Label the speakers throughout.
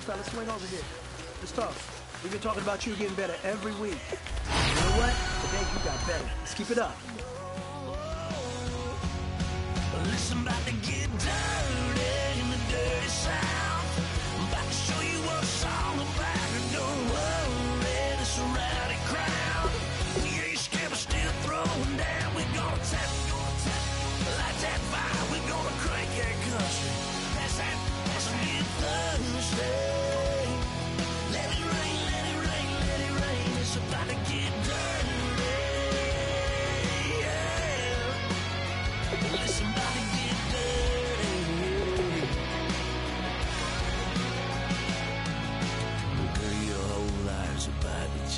Speaker 1: Fella, swing over here. Let's talk. We've been talking about you getting better every week. You know what? Today you got better. Let's keep it up.
Speaker 2: Listen, about to get dirty in the dirty South. I'm about to show you what it's all about. Don't worry, it's a rowdy crowd. We ain't scared, but still throwing down. We're gonna tap, light that fire. We're gonna crank that country. That's a good Thursday. Let it rain, let it rain, let it rain. It's about to get dirty. Yeah. Listen, about to get dirty.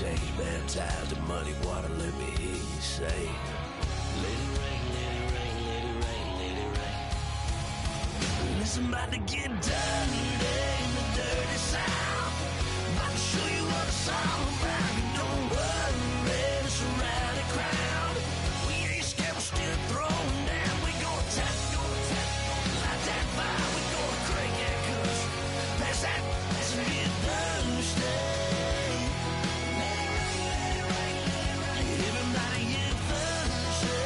Speaker 2: chains, baptized in muddy water, let me hear you say, let it rain, let it rain, let it rain, let it rain. Listen, about to get dirty in the dirty south. About to show you what it's all about. Don't worry, it's a rowdy crowd. We ain't scared, we're still throwing down. We gonna tap, light that fire. We gonna crank that cuss. Pass that, let's get thirsty. Everybody get thirsty.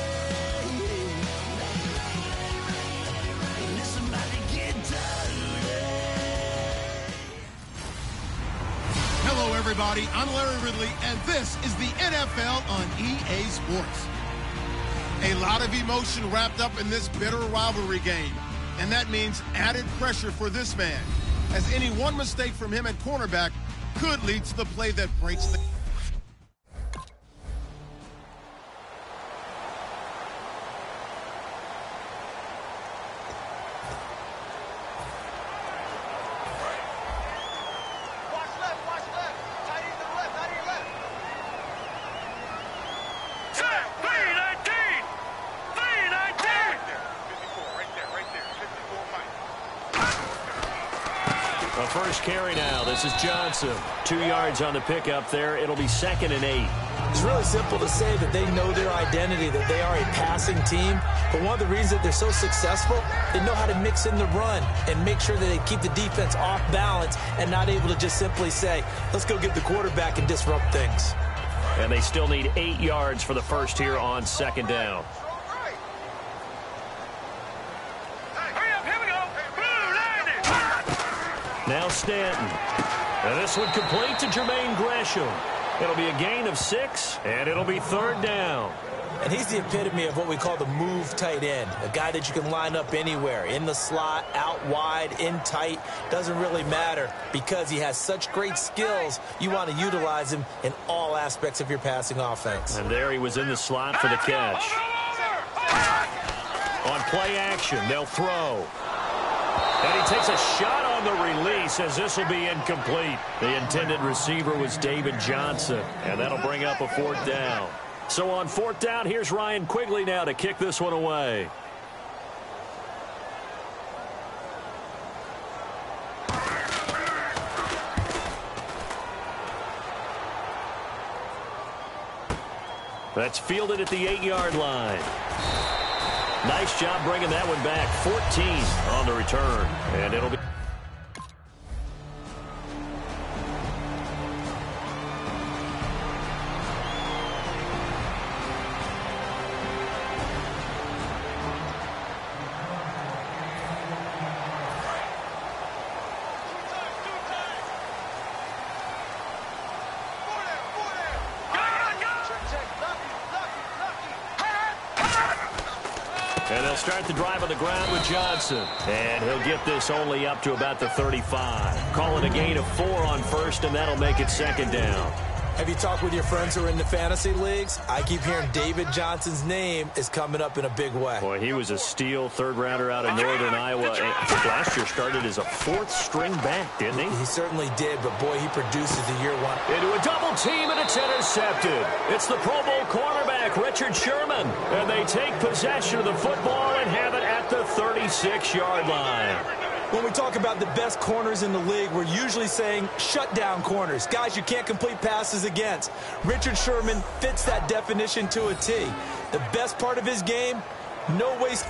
Speaker 2: Listen, about to get dirty.
Speaker 3: Hello, everybody. I'm Larry Ridley, and this is the NFL on EA Sports. A lot of emotion wrapped up in this bitter rivalry game, and that means added pressure for this man, as any one mistake from him at cornerback could lead to the play that breaks the...
Speaker 4: First carry now. This is Johnson. 2 yards on the pickup there. It'll be 2nd and 8.
Speaker 5: It's really simple to say that they know their identity, that they are a passing team. But one of the reasons that they're so successful, they know how to mix in the run and make sure that they keep the defense off balance and not able to just simply say, let's go get the quarterback and disrupt things.
Speaker 4: And they still need 8 yards for the first here on 2nd down. Now Stanton. And this one complete to Jermaine Gresham. It'll be a gain of 6, and it'll be 3rd down.
Speaker 5: And he's the epitome of what we call the move tight end, a guy that you can line up anywhere, in the slot, out wide, in tight. Doesn't really matter because he has such great skills. You want to utilize him in all aspects of your passing offense.
Speaker 4: And there he was in the slot for the catch. On play action, they'll throw. And he takes a shot on the release as this will be incomplete. The intended receiver was David Johnson, and that'll bring up a 4th down. So on 4th down, here's Ryan Quigley now to kick this one away. That's fielded at the 8-yard line. Nice job bringing that one back. 14 on the return. And it'll be... And they'll start the drive on the ground with Johnson. And he'll get this only up to about the 35. Call it a gain of 4 on 1st, and that'll make it 2nd down.
Speaker 5: Have you talked with your friends who are in the fantasy leagues? I keep hearing David Johnson's name is coming up in a big way.
Speaker 4: Boy, he was a steal 3rd rounder out of Northern Iowa. And I think last year started as a 4th-string back, didn't he?
Speaker 5: He certainly did, but boy, he produces the year one.
Speaker 4: Into a double team, and it's intercepted. It's the Pro Bowl cornerback, Richard Sherman. And they take possession of the football and have it at the 36-yard line.
Speaker 5: When we talk about the best corners in the league, we're usually saying shutdown corners, guys you can't complete passes against. Richard Sherman fits that definition to a T. The best part of his game, no waste.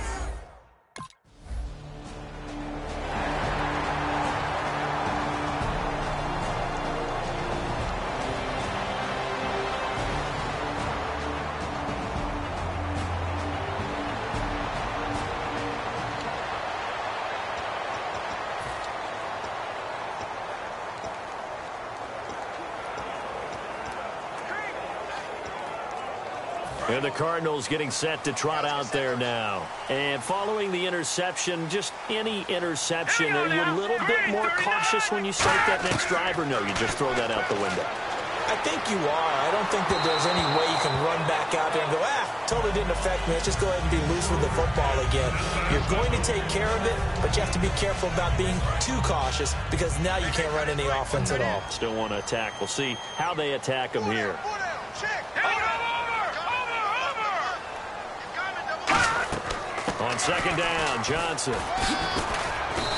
Speaker 4: And the Cardinals getting set to trot out there now. And following the interception, just any interception, are you a little bit more cautious when you start that next drive, or no, you just throw that out the window?
Speaker 5: I think you are. I don't think that there's any way you can run back out there and go, totally didn't affect me. Let's just go ahead and be loose with the football again. You're going to take care of it, but you have to be careful about being too cautious because now you can't run any offense at all.
Speaker 4: Still want to attack. We'll see how they attack him here. On second down, Johnson.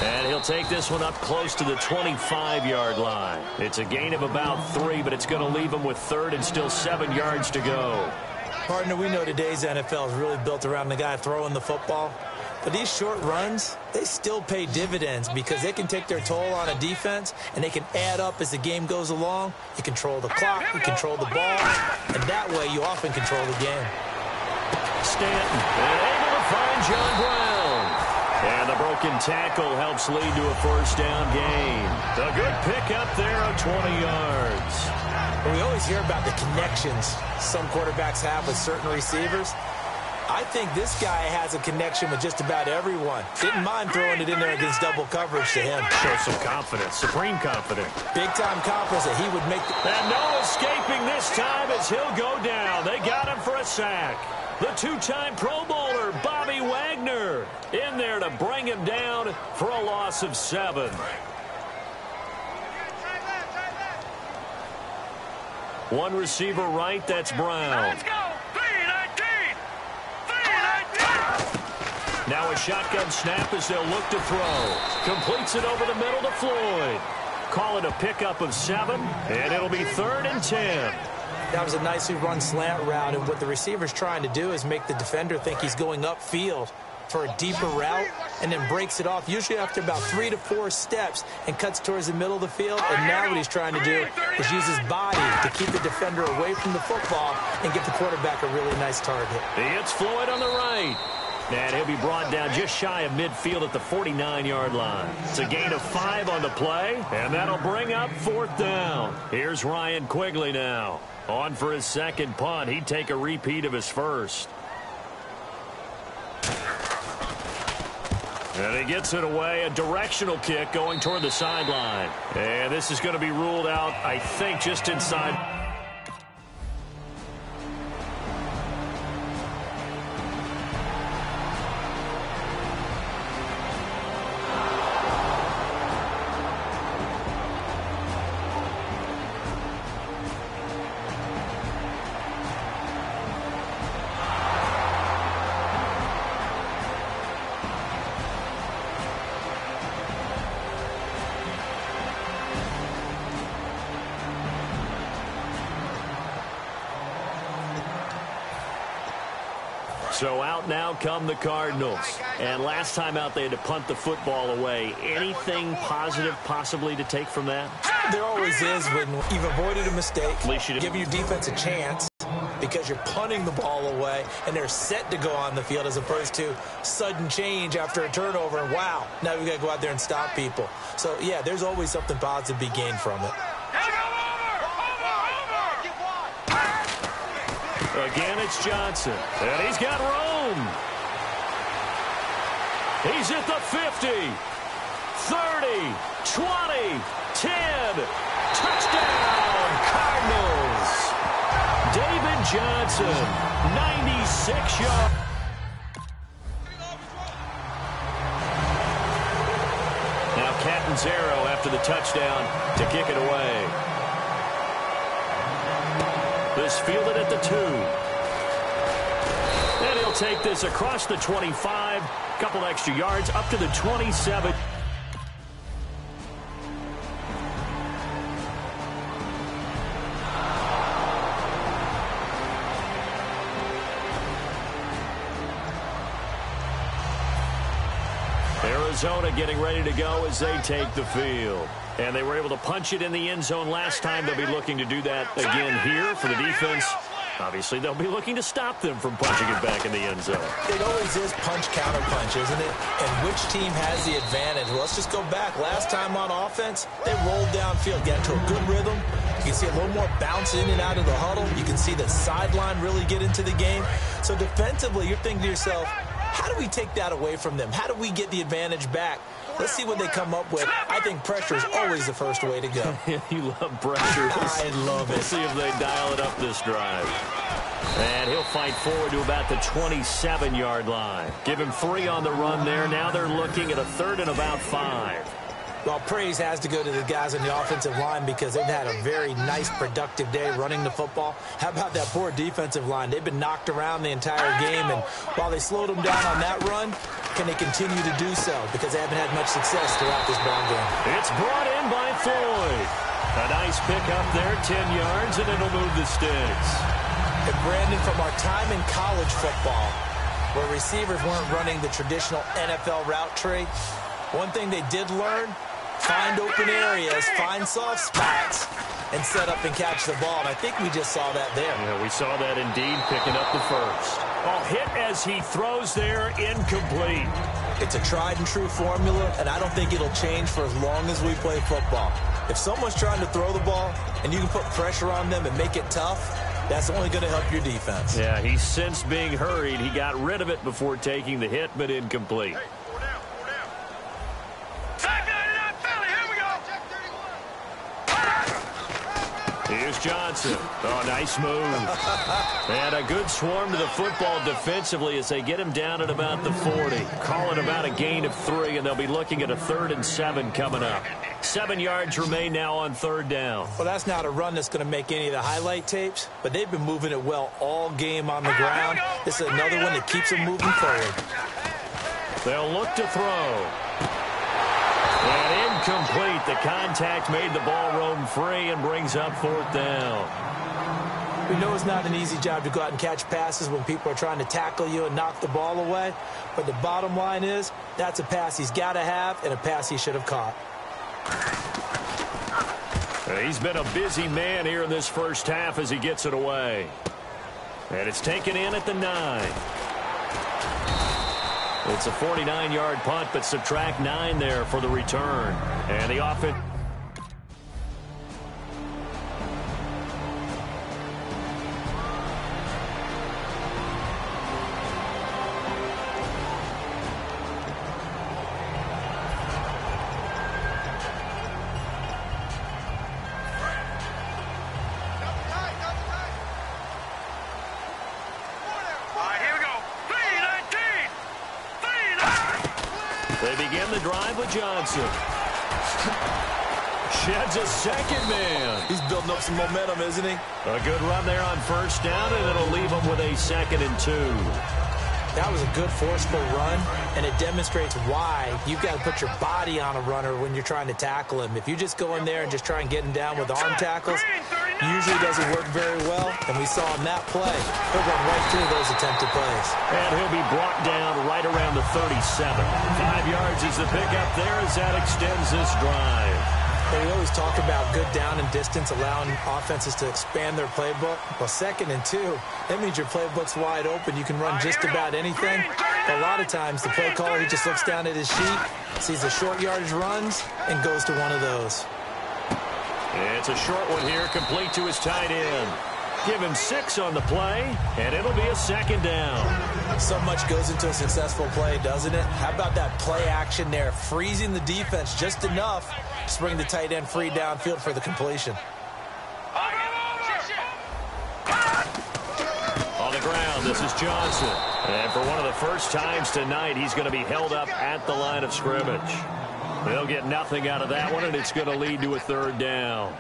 Speaker 4: And he'll take this one up close to the 25-yard line. It's a gain of about 3, but it's going to leave him with 3rd and still 7 yards to go.
Speaker 5: Partner, we know today's NFL is really built around the guy throwing the football. But these short runs, they still pay dividends because they can take their toll on a defense, and they can add up as the game goes along. You control the clock, you control the ball, and that way you often control the game.
Speaker 4: Stanton, and able to find John Brown. And the broken tackle helps lead to a first down gain. A good pickup there of 20 yards.
Speaker 5: We always hear about the connections some quarterbacks have with certain receivers. I think this guy has a connection with just about everyone. Didn't mind throwing it in there against double coverage to him.
Speaker 4: Shows some confidence, supreme confidence.
Speaker 5: Big-time confidence that he would make the...
Speaker 4: And no escaping this time as he'll go down. They got him for a sack. The two-time Pro Bowler, Bobby Wagner, in there to bring him down for a loss of 7. One receiver right, that's Brown.
Speaker 2: Let's go. 3-19. 3-19.
Speaker 4: Now a shotgun snap as they'll look to throw. Completes it over the middle to Floyd. Call it a pickup of 7, and it'll be 3rd and 10.
Speaker 5: That was a nicely run slant route, and what the receiver's trying to do is make the defender think he's going upfield for a deeper route and then breaks it off, usually after about 3 to 4 steps, and cuts towards the middle of the field. And now what he's trying to do is use his body to keep the defender away from the football and give the quarterback a really nice target.
Speaker 4: It's Floyd on the right. And he'll be brought down just shy of midfield at the 49-yard line. It's a gain of 5 on the play, and that'll bring up 4th down. Here's Ryan Quigley now. On for his second punt. He'd take a repeat of his first. And he gets it away. A directional kick going toward the sideline. And this is going to be ruled out, I think, just inside. So out now come the Cardinals. And last time out they had to punt the football away. Anything positive possibly to take from that?
Speaker 5: There always is when you've avoided a mistake, giving your defense a chance because you're punting the ball away and they're set to go on the field as opposed to sudden change after a turnover. And wow, now we've got to go out there and stop people. So, yeah, there's always something positive to be gained from it.
Speaker 4: Again, it's Johnson. And he's got room. He's at the 50, 30, 20, 10. Touchdown, Cardinals. David Johnson, 96 yards. Now Catanzaro after the touchdown to kick it away. This fielded at the 2. And he'll take this across the 25. Couple extra yards up to the 27. Arizona getting ready to go as they take the field. And they were able to punch it in the end zone last time. They'll be looking to do that again here for the defense. Obviously, they'll be looking to stop them from punching it back in the end zone.
Speaker 5: It always is punch-counter-punch, isn't it? And which team has the advantage? Well, let's just go back. Last time on offense, they rolled downfield, got into a good rhythm. You can see a little more bounce in and out of the huddle. You can see the sideline really get into the game. So defensively, you're thinking to yourself, how do we take that away from them? How do we get the advantage back? Let's see what they come up with. I think pressure is always the first way to go.
Speaker 4: You love pressure.
Speaker 5: I love it.
Speaker 4: We'll see if they dial it up this drive. And he'll fight forward to about the 27-yard line. Give him 3 on the run there. Now they're looking at a 3rd and about 5.
Speaker 5: Well, praise has to go to the guys on the offensive line because they've had a very nice, productive day running the football. How about that poor defensive line? They've been knocked around the entire game, and while they slowed them down on that run, can they continue to do so? Because they haven't had much success throughout this ball game.
Speaker 4: It's brought in by Floyd. A nice pick up there, 10 yards, and it'll move the sticks.
Speaker 5: And Brandon, from our time in college football, where receivers weren't running the traditional NFL route tree, one thing they did learn, find open areas, find soft spots, and set up and catch the ball. And I think we just saw that there.
Speaker 4: Yeah, we saw that indeed, picking up the first. Ball hit as he throws there, incomplete.
Speaker 5: It's a tried and true formula, and I don't think it'll change for as long as we play football. If someone's trying to throw the ball and you can put pressure on them and make it tough, that's only going to help your defense.
Speaker 4: Yeah, he sensed being hurried. He got rid of it before taking the hit, but incomplete. Here's Johnson. Oh, nice move. And a good swarm to the football defensively as they get him down at about the 40. Call it about a gain of 3, and they'll be looking at a 3rd and 7 coming up. 7 yards remain now on 3rd down.
Speaker 5: Well, that's not a run that's going to make any of the highlight tapes, but they've been moving it well all game on the ground. This is another one that keeps them moving forward.
Speaker 4: They'll look to throw. And incomplete. The contact made the ball roam free and brings up 4th down.
Speaker 5: We know it's not an easy job to go out and catch passes when people are trying to tackle you and knock the ball away. But the bottom line is, that's a pass he's got to have and a pass he should have caught.
Speaker 4: He's been a busy man here in this first half as he gets it away. And it's taken in at the 9. It's a 49-yard punt, but subtract 9 there for the return. And the offense... They begin the drive with Johnson. Sheds a second man.
Speaker 5: He's building up some momentum, isn't he?
Speaker 4: A good run there on 1st down, and it'll leave him with a 2nd and 2.
Speaker 5: That was a good forceful run, and it demonstrates why you've got to put your body on a runner when you're trying to tackle him. If you just go in there and just try and get him down with arm tackles, usually doesn't work very well, and we saw in that play, he'll run right through those attempted plays.
Speaker 4: And he'll be brought down right around the 37. 5 yards is the pickup there as that extends this drive.
Speaker 5: We always talk about good down and distance, allowing offenses to expand their playbook. Well, 2nd and 2, that means your playbook's wide open. You can run just about anything. But a lot of times, the play caller, he just looks down at his sheet, sees the short yardage runs, and goes to one of those.
Speaker 4: It's a short one here, complete to his tight end. Give him 6 on the play, and it'll be a 2nd down.
Speaker 5: So much goes into a successful play, doesn't it? How about that play action there, freezing the defense just enough to bring the tight end free downfield for the completion.
Speaker 4: On the ground, this is Johnson. And for one of the first times tonight, he's going to be held up at the line of scrimmage. They'll get nothing out of that one, and it's going to lead to a 3rd down.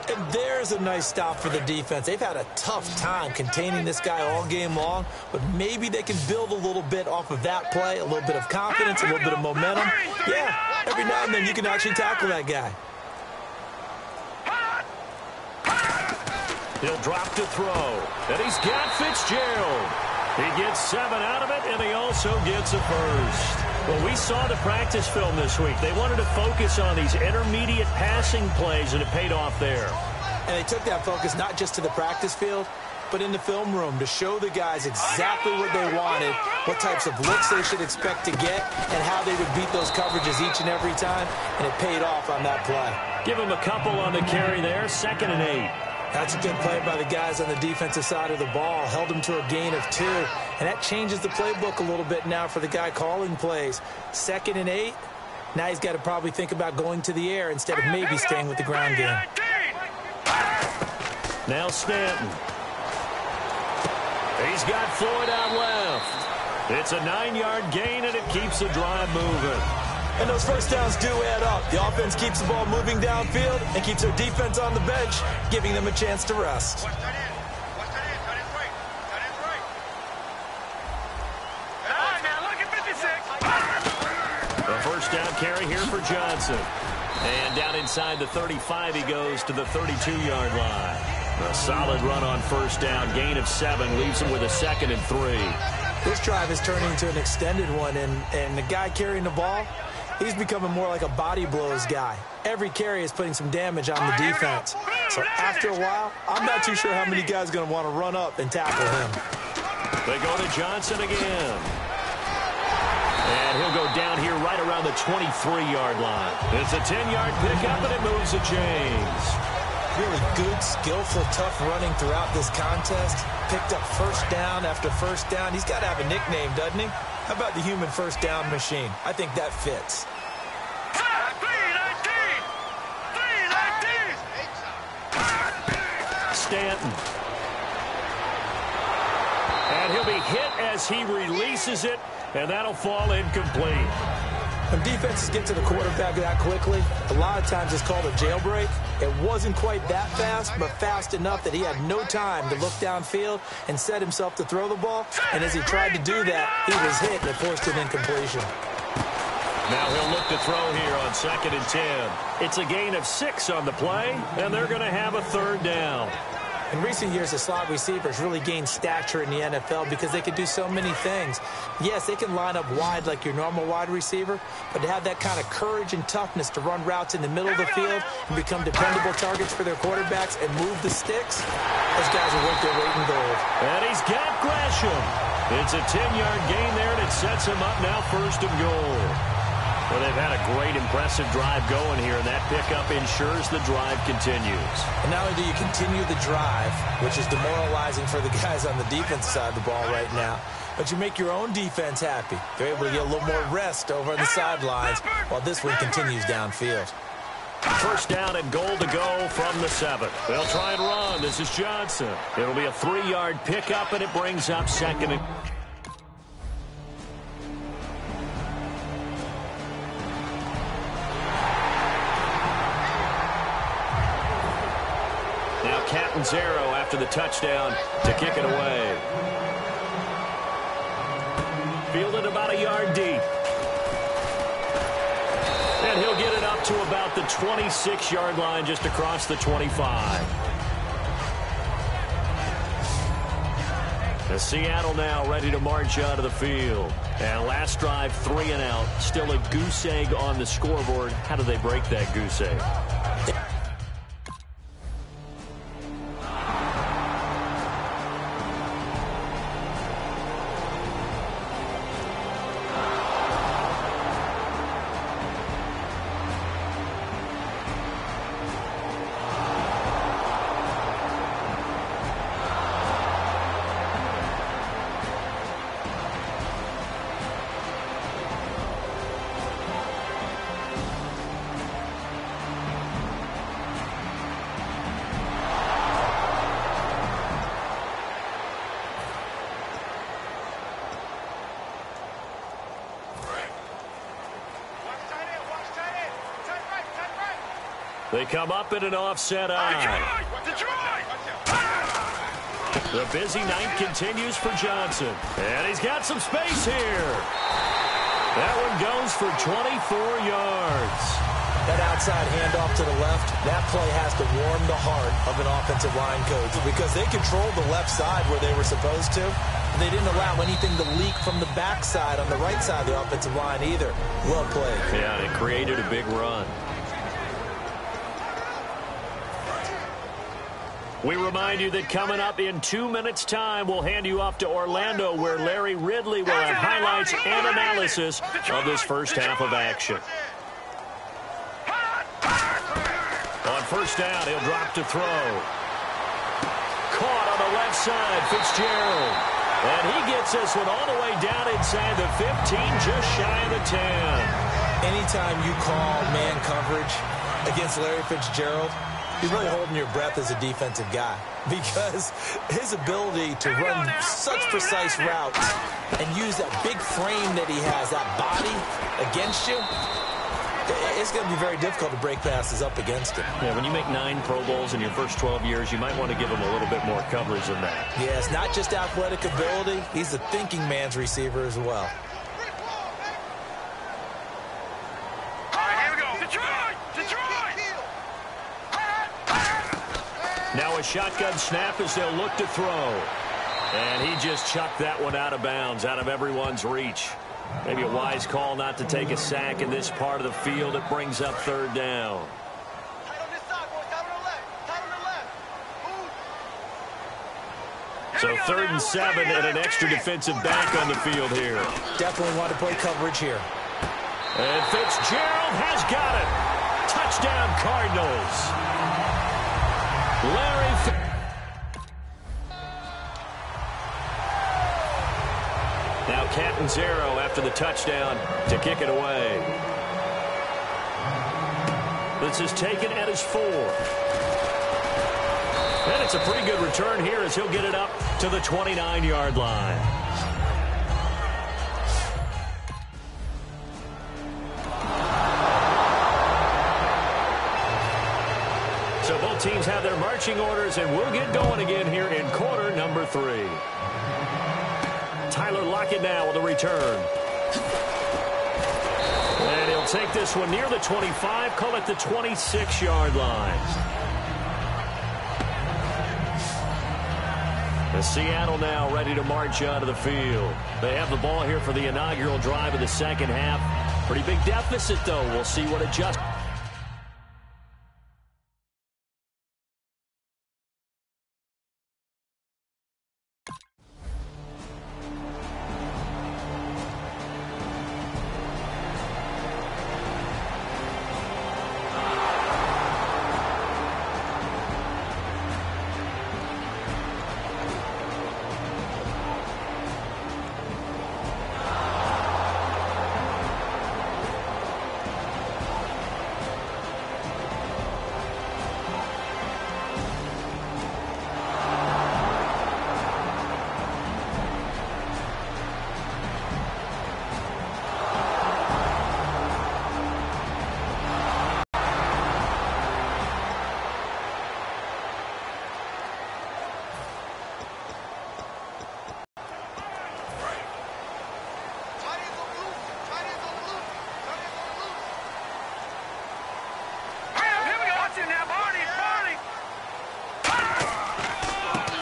Speaker 5: And there's a nice stop for the defense. They've had a tough time containing this guy all game long, but maybe they can build a little bit off of that play, a little bit of confidence, a little bit of momentum. Yeah, every now and then you can actually tackle that guy.
Speaker 4: He'll drop to throw, and he's got Fitzgerald. He gets 7 out of it, and he also gets a first. Well, we saw the practice film this week. They wanted to focus on these intermediate passing plays, and it paid off there.
Speaker 5: And they took that focus not just to the practice field, but in the film room to show the guys exactly what they wanted, what types of looks they should expect to get, and how they would beat those coverages each and every time, and it paid off on that play.
Speaker 4: Give him a couple on the carry there, 2nd and 8.
Speaker 5: That's a good play by the guys on the defensive side of the ball. Held them to a gain of 2. And that changes the playbook a little bit now for the guy calling plays. 2nd and 8. Now he's got to probably think about going to the air instead of maybe staying with the ground game.
Speaker 4: Now Stanton. He's got Floyd out left. It's a 9-yard gain, and it keeps the drive moving.
Speaker 5: And those first downs do add up. The offense keeps the ball moving downfield and keeps their defense on the bench, giving them a chance to rest.
Speaker 4: A first down carry here for Johnson. And down inside the 35, he goes to the 32-yard line. A solid run on first down, gain of 7, leaves him with a 2nd and 3.
Speaker 5: This drive is turning into an extended one, and the guy carrying the ball, he's becoming more like a body blows guy. Every carry is putting some damage on the defense. So after a while, I'm not too sure how many guys are going to want to run up and tackle him.
Speaker 4: They go to Johnson again. And he'll go down here right around the 23-yard line. It's a 10-yard pickup, and it moves the chains.
Speaker 5: Really good, skillful, tough running throughout this contest. Picked up first down after first down. He's got to have a nickname, doesn't he? How about the human first down machine? I think that fits.
Speaker 4: Stanton. And he'll be hit as he releases it, and that'll fall incomplete.
Speaker 5: When defenses get to the quarterback that quickly, a lot of times it's called a jailbreak. It wasn't quite that fast, but fast enough that he had no time to look downfield and set himself to throw the ball. And as he tried to do that, he was hit and it forced an incompletion.
Speaker 4: Now he'll look to throw here on 2nd and 10. It's a gain of 6 on the play, and they're going to have a 3rd down.
Speaker 5: In recent years, the slot receivers really gained stature in the NFL because they could do so many things. Yes, they can line up wide like your normal wide receiver, but to have that kind of courage and toughness to run routes in the middle of the field and become dependable targets for their quarterbacks and move the sticks, those guys are worth their weight in gold.
Speaker 4: And he's got Gresham. It's a 10-yard gain there, and it sets him up now 1st and goal. Well, they've had a great, impressive drive going here, and that pickup ensures the drive continues.
Speaker 5: And not only do you continue the drive, which is demoralizing for the guys on the defensive side of the ball right now, but you make your own defense happy. They're able to get a little more rest over on the sidelines while this one continues downfield.
Speaker 4: First down and goal to go from the 7. They'll try and run. This is Johnson. It'll be a 3-yard pickup, and it brings up 2nd and... Zero after the touchdown to kick it away. Fielded about a yard deep. And he'll get it up to about the 26-yard line, just across the 25. And Seattle now ready to march out of the field. And last drive, 3 and out. Still a goose egg on the scoreboard. How do they break that goose egg? They come up in an offset eye. The busy night continues for Johnson. And he's got some space here. That one goes for 24 yards.
Speaker 5: That outside handoff to the left, that play has to warm the heart of an offensive line coach because they controlled the left side where they were supposed to. And they didn't allow anything to leak from the backside on the right side of the offensive line either. Well played.
Speaker 4: Yeah, and it created a big run. We remind you that coming up in 2 minutes' time, we'll hand you off to Orlando, where Larry Ridley will have highlights and analysis of this first half of action. On first down, he'll drop to throw. Caught on the left side, Fitzgerald. And he gets this one all the way down inside the 15, just shy of the 10.
Speaker 5: anytime you call man coverage against Larry Fitzgerald, you're really holding your breath as a defensive guy, because his ability to run such precise routes and use that big frame that he has, that body against you, it's going to be very difficult to break passes up against him.
Speaker 4: Yeah, when you make 9 Pro Bowls in your first 12 years, you might want to give him a little bit more coverage than that.
Speaker 5: Yeah, it's not just athletic ability. He's a thinking man's receiver as well.
Speaker 4: Now a shotgun snap as they'll look to throw. And he just chucked that one out of bounds, out of everyone's reach. Maybe a wise call not to take a sack in this part of the field. It brings up 3rd down. So 3rd and 7 and an extra defensive back on the field here.
Speaker 5: Definitely want to play coverage here.
Speaker 4: And Fitzgerald has got it. Touchdown, Cardinals. Now Catanzaro after the touchdown to kick it away. This is taken at his 4. And it's a pretty good return here as he'll get it up to the 29-yard line. So both teams have their marching orders, and we'll get going again here in quarter number 3. Tyler Lockett now with a return. And he'll take this one near the 25, call it the 26-yard line. The Seattle now ready to march onto the field. They have the ball here for the inaugural drive of the second half. Pretty big deficit, though. We'll see what adjusts.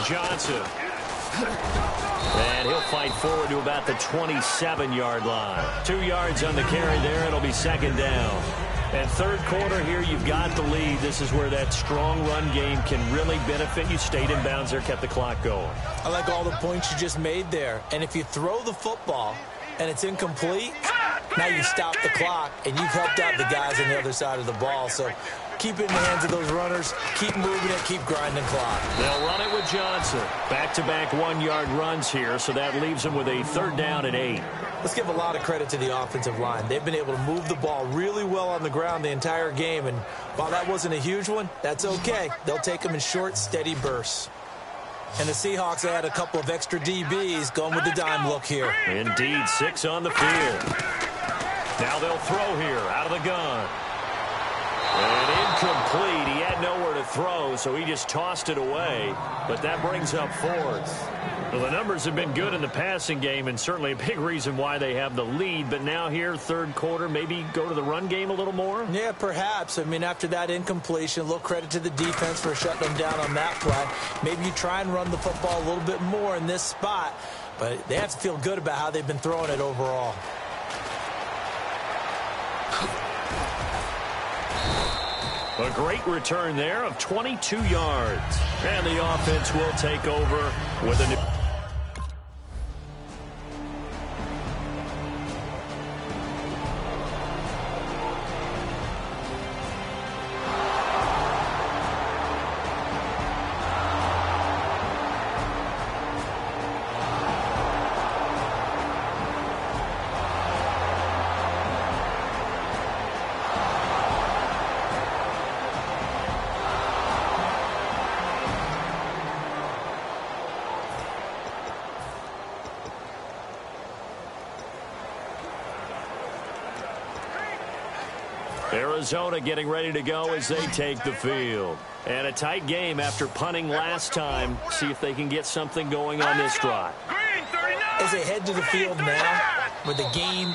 Speaker 4: Johnson. And he'll fight forward to about the 27-yard line. 2 yards on the carry there. It'll be 2nd down. And 3rd quarter here, you've got the lead. This is where that strong run game can really benefit you. Stayed in bounds there, kept the clock going.
Speaker 5: I like all the points you just made there. And if you throw the football and it's incomplete, now you stop the clock and you've helped out the guys on the other side of the ball. So keep it in the hands of those runners. Keep moving it. Keep grinding clock.
Speaker 4: They'll run it with Johnson. Back-to-back 1-yard runs here, so that leaves them with a 3rd down and 8.
Speaker 5: Let's give a lot of credit to the offensive line. They've been able to move the ball really well on the ground the entire game, and while that wasn't a huge one, that's okay. They'll take them in short, steady bursts. And the Seahawks add a couple of extra DBs going with the dime look here.
Speaker 4: Indeed, 6 on the field. Now they'll throw here out of the gun. And incomplete. He had nowhere to throw, so he just tossed it away. But that brings up 4th. Well, the numbers have been good in the passing game, and certainly a big reason why they have the lead. But now here, 3rd quarter, maybe go to the run game a little more?
Speaker 5: Yeah, perhaps. I mean, after that incompletion, a little credit to the defense for shutting them down on that play. Maybe you try and run the football a little bit more in this spot. But they have to feel good about how they've been throwing it overall.
Speaker 4: A great return there of 22 yards. And the offense will take over with a new... Arizona getting ready to go as they take the field. And a tight game after punting last time. See if they can get something going on this drive.
Speaker 5: As they head to the field now, with the game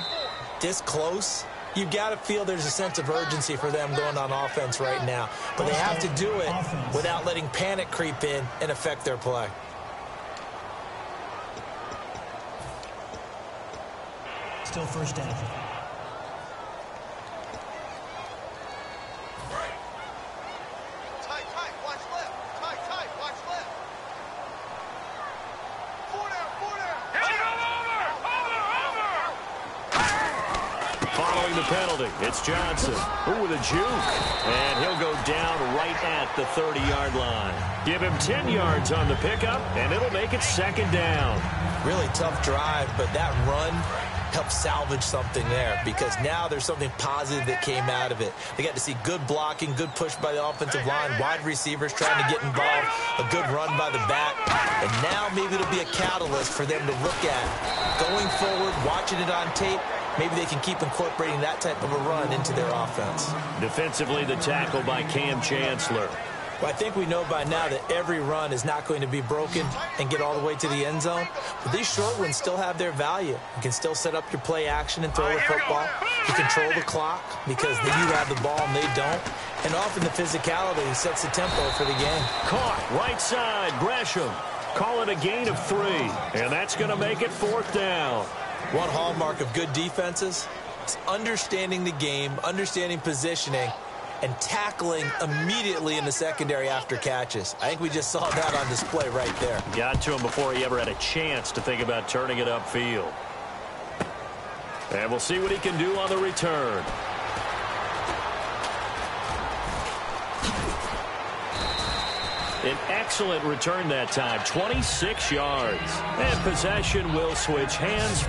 Speaker 5: this close, you've got to feel there's a sense of urgency for them going on offense right now. But they have to do it without letting panic creep in and affect their play.
Speaker 6: Still first down.
Speaker 4: Following the penalty, it's Johnson. Ooh, with a juke. And he'll go down right at the 30-yard line. Give him 10 yards on the pickup, and it'll make it second down.
Speaker 5: Really tough drive, but that run helped salvage something there because now there's something positive that came out of it. They got to see good blocking, good push by the offensive line, wide receivers trying to get involved, a good run by the back, and now maybe it'll be a catalyst for them to look at. Going forward, watching it on tape, maybe they can keep incorporating that type of a run into their offense.
Speaker 4: Defensively, the tackle by Cam Chancellor.
Speaker 5: Well, I think we know by now that every run is not going to be broken and get all the way to the end zone. But these short ones still have their value. You can still set up your play action and throw the football. You control the clock because then you have the ball and they don't. And often the physicality sets the tempo for the game.
Speaker 4: Caught, right side, Gresham. Call it a gain of 3. And that's going to make it fourth down.
Speaker 5: One hallmark of good defenses is understanding the game, understanding positioning, and tackling immediately in the secondary after catches. I think we just saw that on display right there.
Speaker 4: Got to him before he ever had a chance to think about turning it upfield. And we'll see what he can do on the return. An excellent return that time, 26 yards. And possession will switch hands.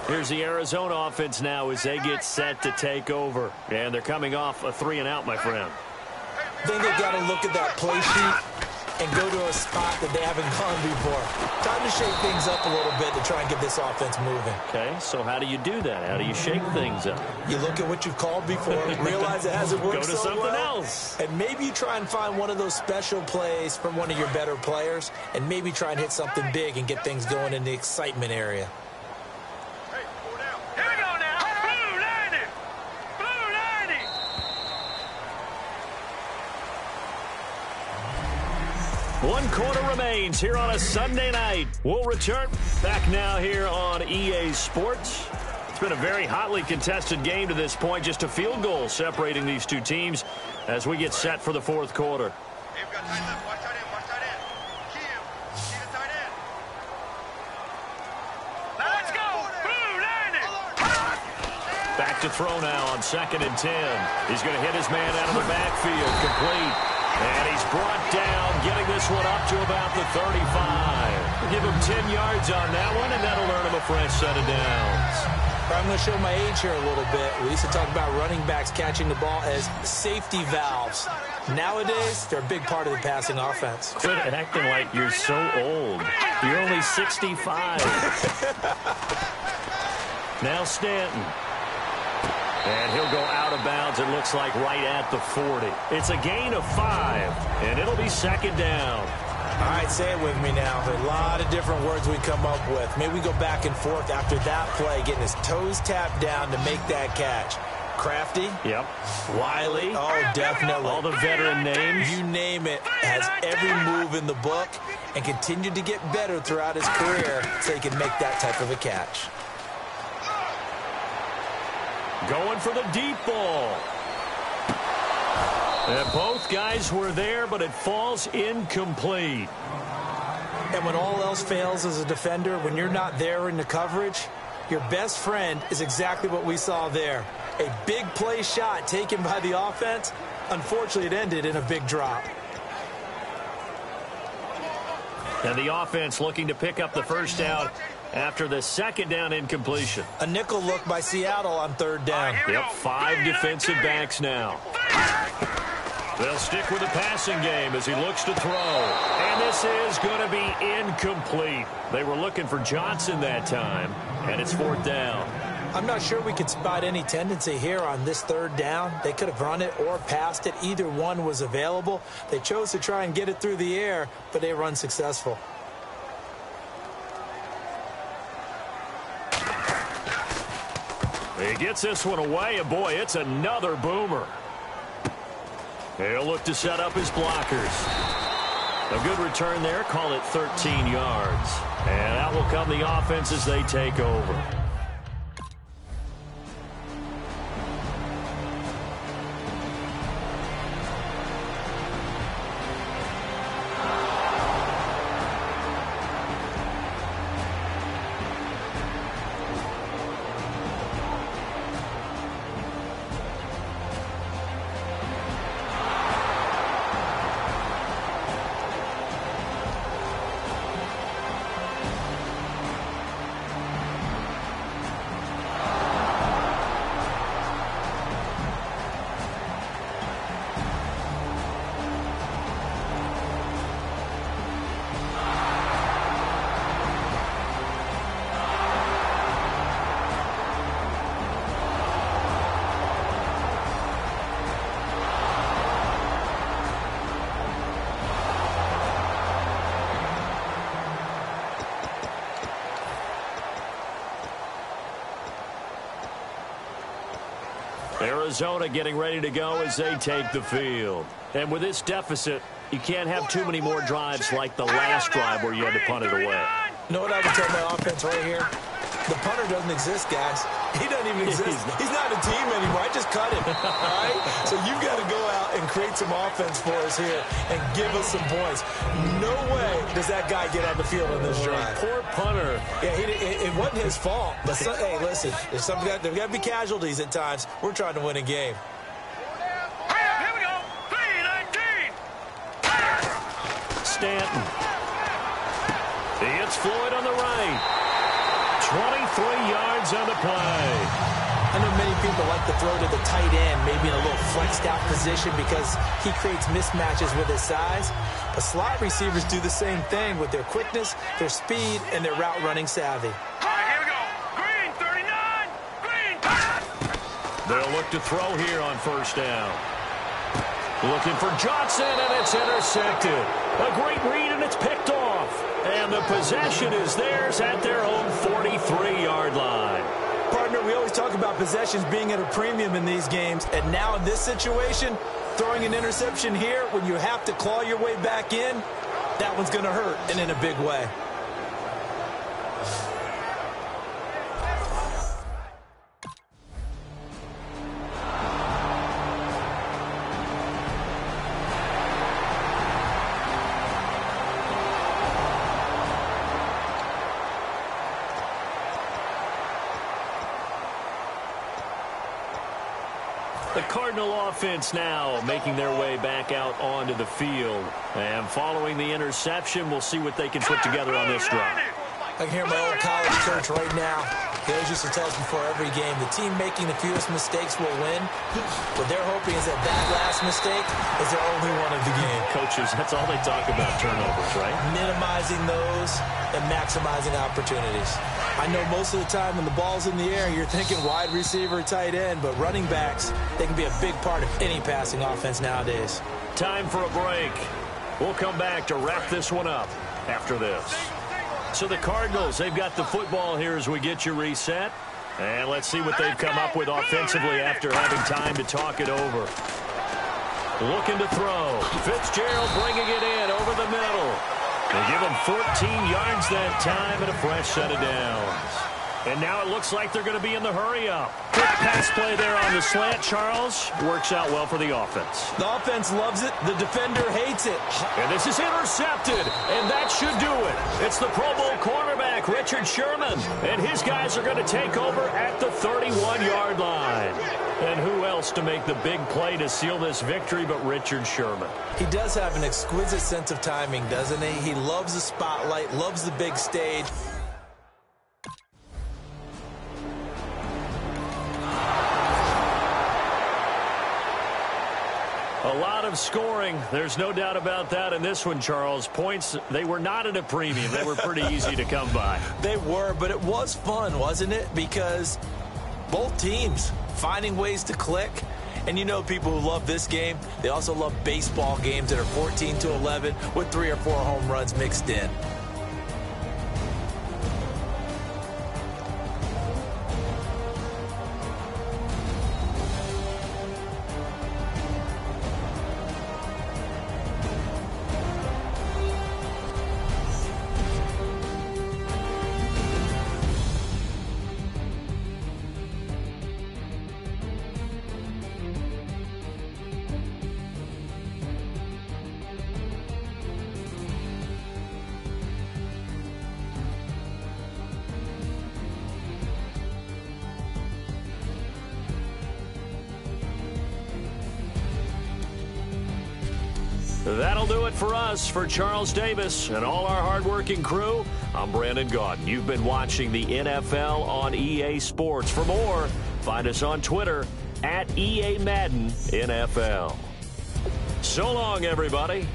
Speaker 4: Here's the Arizona offense now as they get set to take over. And they're coming off a 3-and-out, my friend.
Speaker 5: Then they've got to look at that play sheet and go to a spot that they haven't gone before. Time to shake things up a little bit to try and get this offense moving.
Speaker 4: Okay, so how do you do that? How do you shake things up?
Speaker 5: You look at what you've called before, realize it hasn't worked
Speaker 4: Go to
Speaker 5: so
Speaker 4: something
Speaker 5: well,
Speaker 4: else.
Speaker 5: and maybe you try and find one of those special plays from one of your better players, and maybe try and hit something big and get things going in the excitement area.
Speaker 4: One quarter remains here on a Sunday night. We'll return back now here on EA Sports. It's been a very hotly contested game to this point. Just a field goal separating these two teams as we get set for the fourth quarter. Back to throw now on 2nd and 10. He's going to hit his man out of the backfield, complete. And he's brought down, getting this one up to about the 35. We'll give him 10 yards on that one, and that'll earn him a fresh set of downs.
Speaker 5: I'm going to show my age here a little bit. We used to talk about running backs catching the ball as safety valves. Nowadays, they're a big part of the passing offense.
Speaker 4: Quit acting like you're so old. You're only 65. Now Stanton. And he'll go out of bounds, it looks like, right at the 40. It's a gain of 5, and it'll be second down.
Speaker 5: All right, say it with me now. There are a lot of different words we come up with. Maybe we go back and forth after that play, getting his toes tapped down to make that catch. Crafty?
Speaker 4: Yep. Wiley?
Speaker 5: Oh, definitely.
Speaker 4: All the veteran names?
Speaker 5: You name it. Has every move in the book and continued to get better throughout his career so he can make that type of a catch.
Speaker 4: Going for the deep ball. And both guys were there, but it falls incomplete.
Speaker 5: And when all else fails as a defender, when you're not there in the coverage, your best friend is exactly what we saw there. A big play shot taken by the offense. Unfortunately, it ended in a big drop.
Speaker 4: And the offense looking to pick up the first down after the second down incompletion.
Speaker 5: A nickel look by Seattle on third down.
Speaker 4: Yep, 5 defensive backs now. They'll stick with the passing game as he looks to throw. And this is going to be incomplete. They were looking for Johnson that time, and it's 4th down.
Speaker 5: I'm not sure we could spot any tendency here on this third down. They could have run it or passed it. Either one was available. They chose to try and get it through the air, but they were unsuccessful.
Speaker 4: He gets this one away, and boy, it's another boomer. He'll look to set up his blockers. A good return there, call it 13 yards. And that will come the offense as they take over. Arizona getting ready to go as they take the field. And with this deficit, you can't have too many more drives like the last drive where you had to punt it away.
Speaker 5: You know what I would tell my offense right here? The punter doesn't exist, guys. He doesn't even exist. He's not a team anymore. I just cut him. All right? So you've got to go out and create some offense for us here and give us some points. No way does that guy get on the field in this drive.
Speaker 4: Poor punter.
Speaker 5: Yeah, it wasn't his fault. But hey, listen, there's got to be casualties at times. We're trying to win a game.
Speaker 2: Here we go. 3-19.
Speaker 4: Stanton. He hits Floyd on the right. 23 yards on the play.
Speaker 5: I know many people like to throw to the tight end, maybe in a little flexed out position because he creates mismatches with his size. But slot receivers do the same thing with their quickness, their speed, and their route running savvy.
Speaker 2: All right, here we go. Green, 39. Green.
Speaker 4: They'll look to throw here on first down. Looking for Johnson, and it's intercepted. A great read, and it's picked off. And the possession is theirs at their own 43-yard line.
Speaker 5: Partner, we always talk about possessions being at a premium in these games. And now in this situation, throwing an interception here when you have to claw your way back in, that one's going to hurt, and in a big way.
Speaker 4: The Cardinal offense now making their way back out onto the field. And following the interception, we'll see what they can put together on this drive.
Speaker 5: I can hear my old college coach right now. He always used to tell us before every game, the team making the fewest mistakes will win. What they're hoping is that last mistake is their only one of the game.
Speaker 4: Coaches, that's all they talk about, turnovers, right?
Speaker 5: Minimizing those and maximizing opportunities. I know most of the time when the ball's in the air, you're thinking wide receiver, tight end, but running backs, they can be a big part of any passing offense nowadays.
Speaker 4: Time for a break. We'll come back to wrap this one up after this. So the Cardinals, they've got the football here as we get you reset. And let's see what they've come up with offensively after having time to talk it over. Looking to throw. Fitzgerald bringing it in over the middle. They give him 14 yards that time and a fresh set of downs. And now it looks like they're going to be in the hurry-up. Quick pass play there on the slant, Charles. Works out well for the offense.
Speaker 5: The offense loves it. The defender hates it.
Speaker 4: And this is intercepted, and that should do it. It's the Pro Bowl cornerback Richard Sherman. And his guys are going to take over at the 31-yard line. And who else to make the big play to seal this victory but Richard Sherman?
Speaker 5: He does have an exquisite sense of timing, doesn't he? He loves the spotlight, loves the big stage.
Speaker 4: A lot of scoring. There's no doubt about that in this one, Charles. Points, they were not at a premium. They were pretty easy to come by.
Speaker 5: They were, but it was fun, wasn't it? Because both teams finding ways to click. And you know people who love this game, they also love baseball games that are 14-11 with 3 or 4 home runs mixed in.
Speaker 4: That'll do it for us. For Charles Davis and all our hardworking crew, I'm Brandon Gaudin. You've been watching the NFL on EA Sports. For more, find us on Twitter at EA Madden NFL. So long, everybody.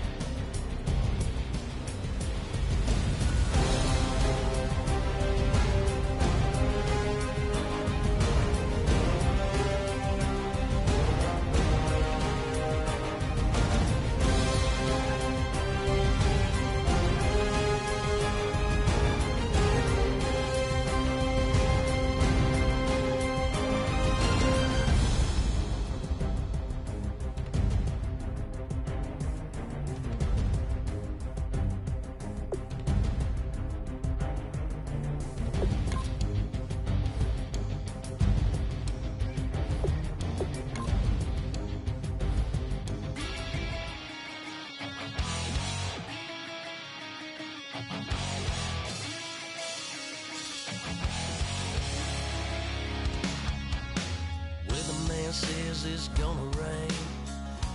Speaker 2: Says it's gonna rain.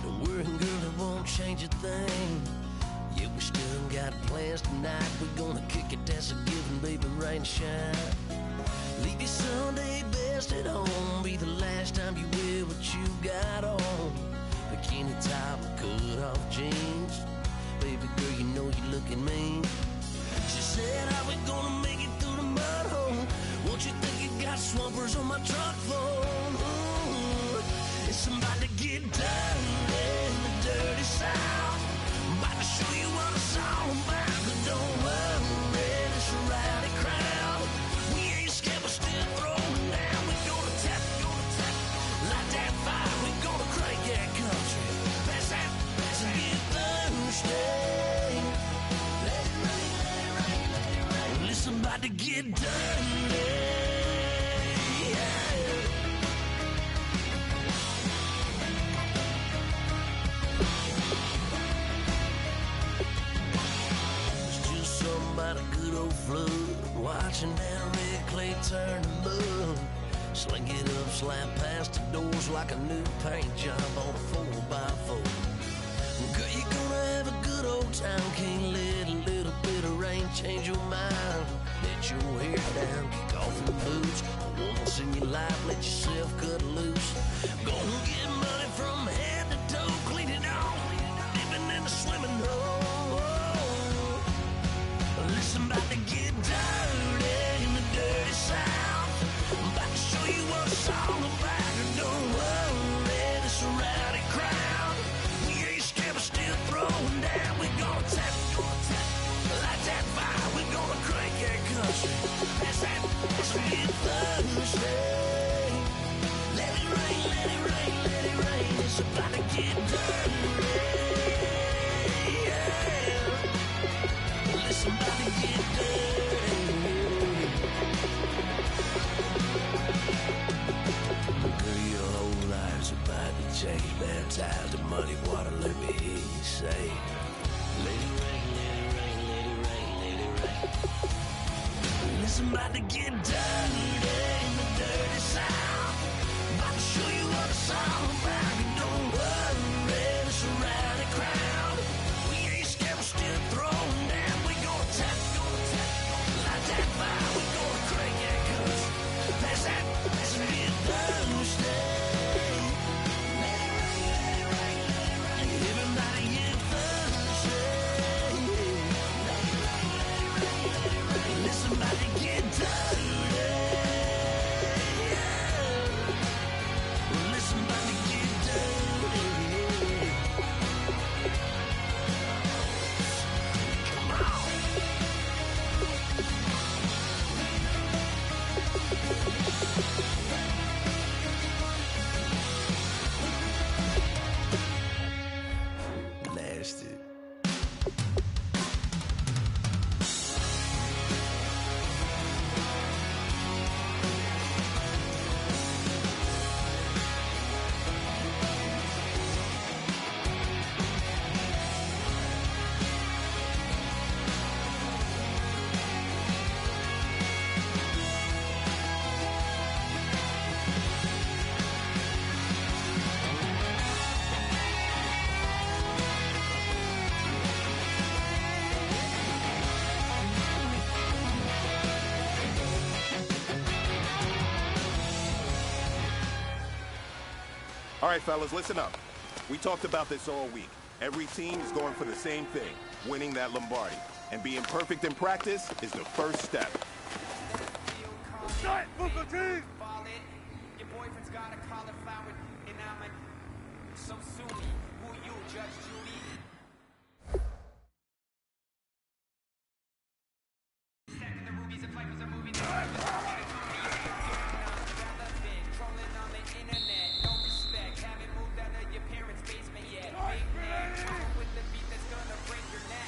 Speaker 2: Don't worry, girl, it won't change a thing. Yeah, we still got plans tonight. We're gonna kick it, that's a given, baby, rain, shine. Leave your Sunday best at home. Be the last time you wear what you got on. Bikini top, cut off jeans. Baby girl, you know you looking mean. She said, how we gonna make it through the mud hole? Won't you think you got swampers on my truck phone? It's about to get dirty in the dirty South. I'm about to show you what it's all about. But don't worry, it's a rowdy crowd. We ain't scared, we're still throwing down. We're gonna tap, light that fire. We're gonna crank that country. Pass and get thirsty. Let it rain, let it rain, let it rain. Well, it's about to get dirty. About a good old flood, watching that red clay turn to mud. Sling it up, slap past the doors like a new paint job on a 4x4. Girl, you're gonna have a good old time. Can't let a little bit of rain change your mind. Let your hair down, kick off your boots. Once in your life, let yourself cut loose. Go and get money from head to toe, clean it off, dipping in the swimming hole. Listen, about to get dirty in the dirty South. I'm about to show you what it's all about. And don't worry, it's a rowdy crowd. We ain't scared, we're still throwing down. We're gonna tap, light that fire. We're gonna crank that country. That's we get thirsty. Let it rain, let it rain, let it rain. It's about to get dirty. Somebody get dirty. Girl, your whole life's about to change. Baptized in muddy water, let me hear you say, let it rain, let it rain, let it rain, let it rain.
Speaker 1: Blasted.
Speaker 7: All right, fellas, listen up. We talked about this all week. Every team is going for the same thing, winning that Lombardi. And being perfect in practice is the first step.
Speaker 8: Shut! Booker T!
Speaker 9: Your boyfriend's got a cauliflower and I'm so soon. Who you, Judge Judy? Stacking the rubies and fighters are moving. Trolling on the internet, no respect. Haven't moved out of your parents' basement yet. Big man, with the beat that's gonna break your neck.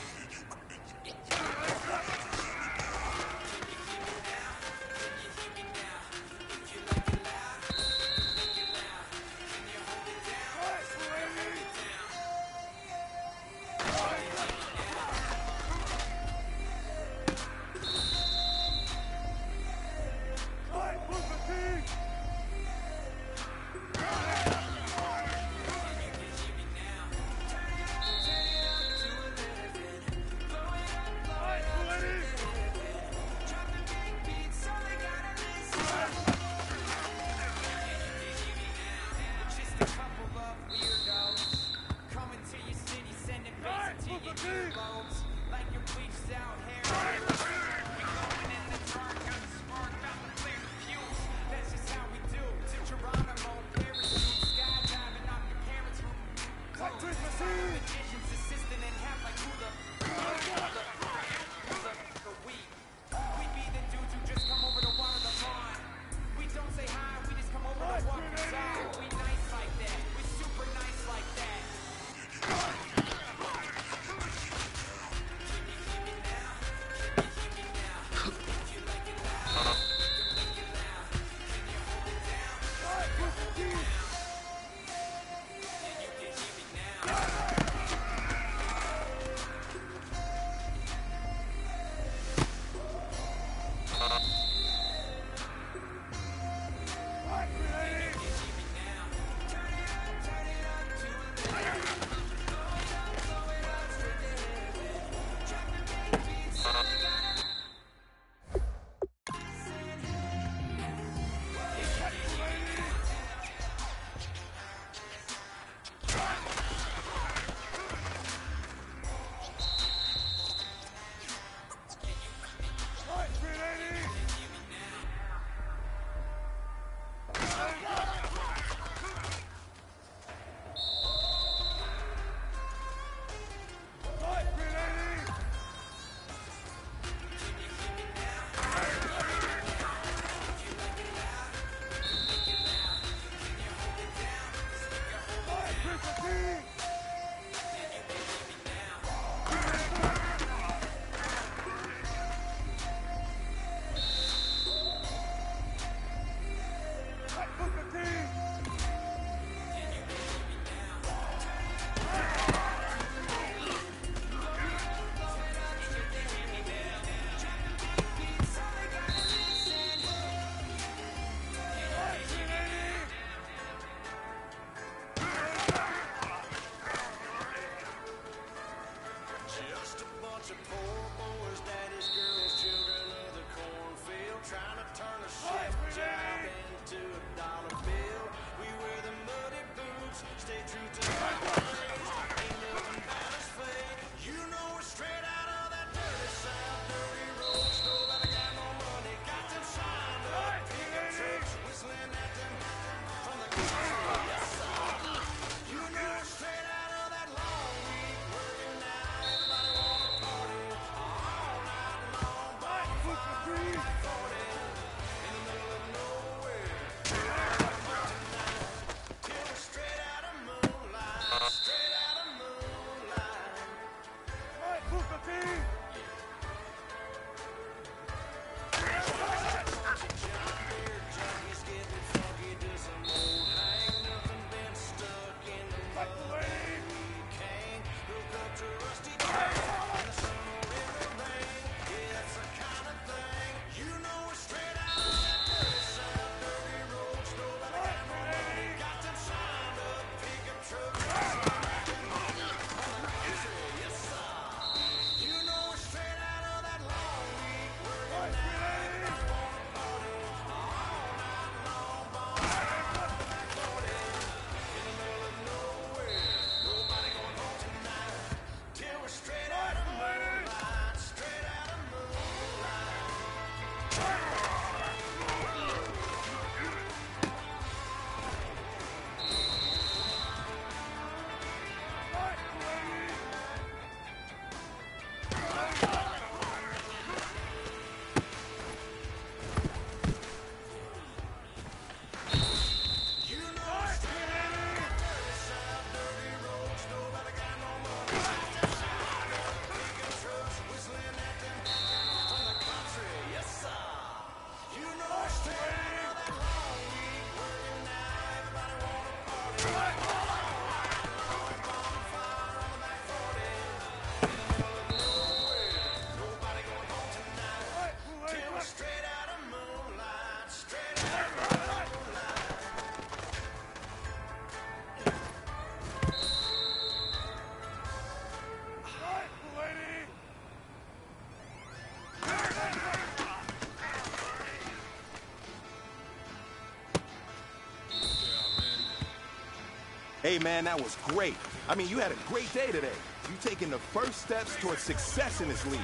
Speaker 7: Hey, man, that was great. I mean, you had a great day today. You taking the first steps towards success in this league.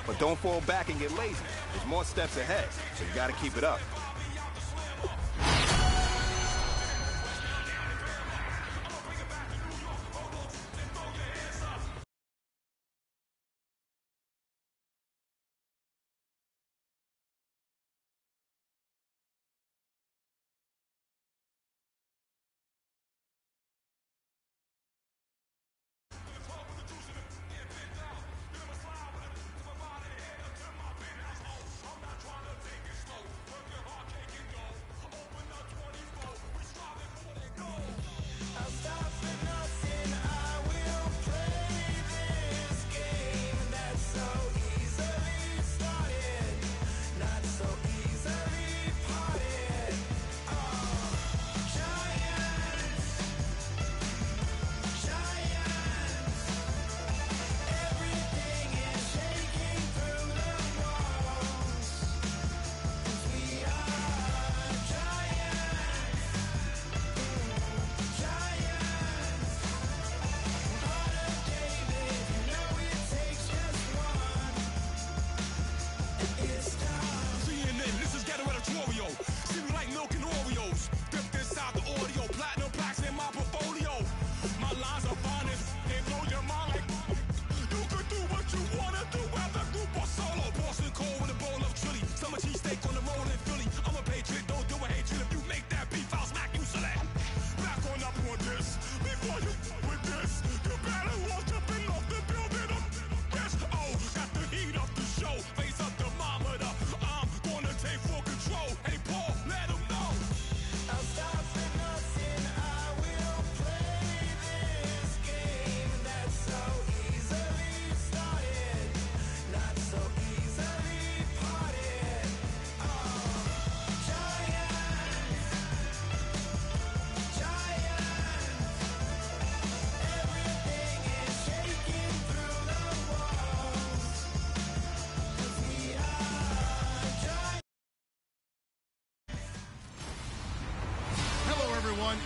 Speaker 7: But don't fall back and get lazy. There's more steps ahead, so you got to keep it up.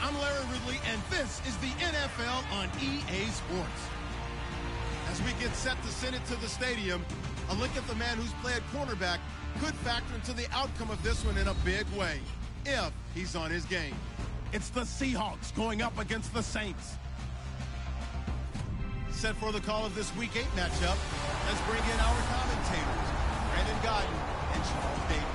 Speaker 3: I'm Larry Ridley, and this is the NFL on EA Sports. As we get set to send it to the stadium, a look at the man who's played cornerback could factor into the outcome of this one in a big way, if he's on his game. It's the Seahawks going up against the Saints. Set for the call of this Week 8 matchup, let's bring in our commentators, Brandon Godden and Charles Davis.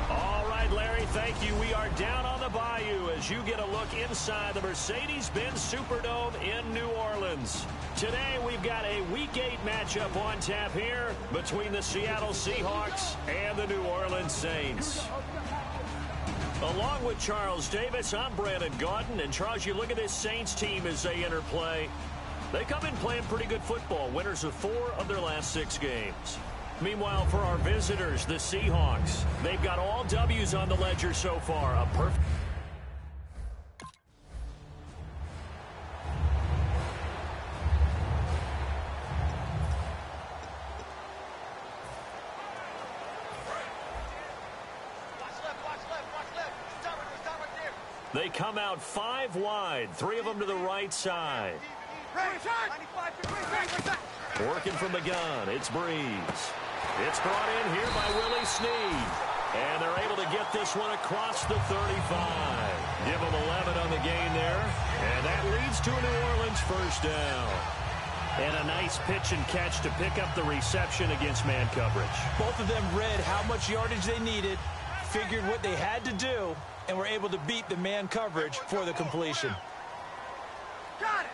Speaker 4: All right, Larry, thank you. We are down on the bayou as you get a look inside the Mercedes-Benz Superdome in New Orleans. Today, we've got a Week 8 matchup on tap here between the Seattle Seahawks and the New Orleans Saints. Along with Charles Davis, I'm Brandon Gaudin. And, Charles, you look at this Saints team as they enter play. They come in playing pretty good football, winners of 4 of their last 6 games. Meanwhile, for our visitors, the Seahawks, they've got all W's on the ledger so far. A perfect... They come out 5 wide, 3 of them to the right side. Working from the gun, it's Breeze. It's brought in here by Willie Snead. And they're able to get this one across the 35. Give them 11 on the gain there. And that leads to a New Orleans first down. And a nice pitch and catch to pick up the reception against man coverage.
Speaker 5: Both of them read how much yardage they needed, figured what they had to do, and were able to beat the man coverage for the completion.
Speaker 2: Got it.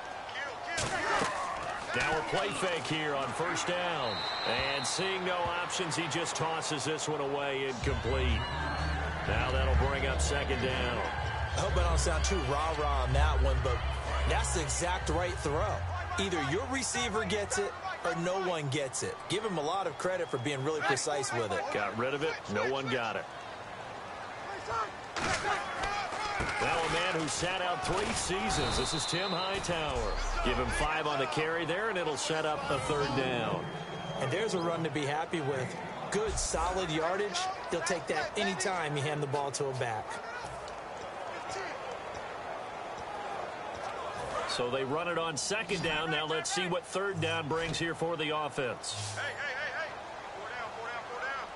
Speaker 4: Now a play fake here on first down. And seeing no options, he just tosses this one away incomplete. Now that'll bring up second down.
Speaker 5: I hope I don't sound too rah-rah on that one, but that's the exact right throw. Either your receiver gets it or no one gets it. Give him a lot of credit for being really precise with it.
Speaker 4: Got rid of it. No one got it. Now a man who sat out 3 seasons. This is Tim Hightower. Give him 5 on the carry there, and it'll set up a third down.
Speaker 5: And there's a run to be happy with. Good, solid yardage. He'll take that anytime you hand the ball to a back.
Speaker 4: So they run it on second down. Now let's see what third down brings here for the offense.
Speaker 8: Hey. 4 down.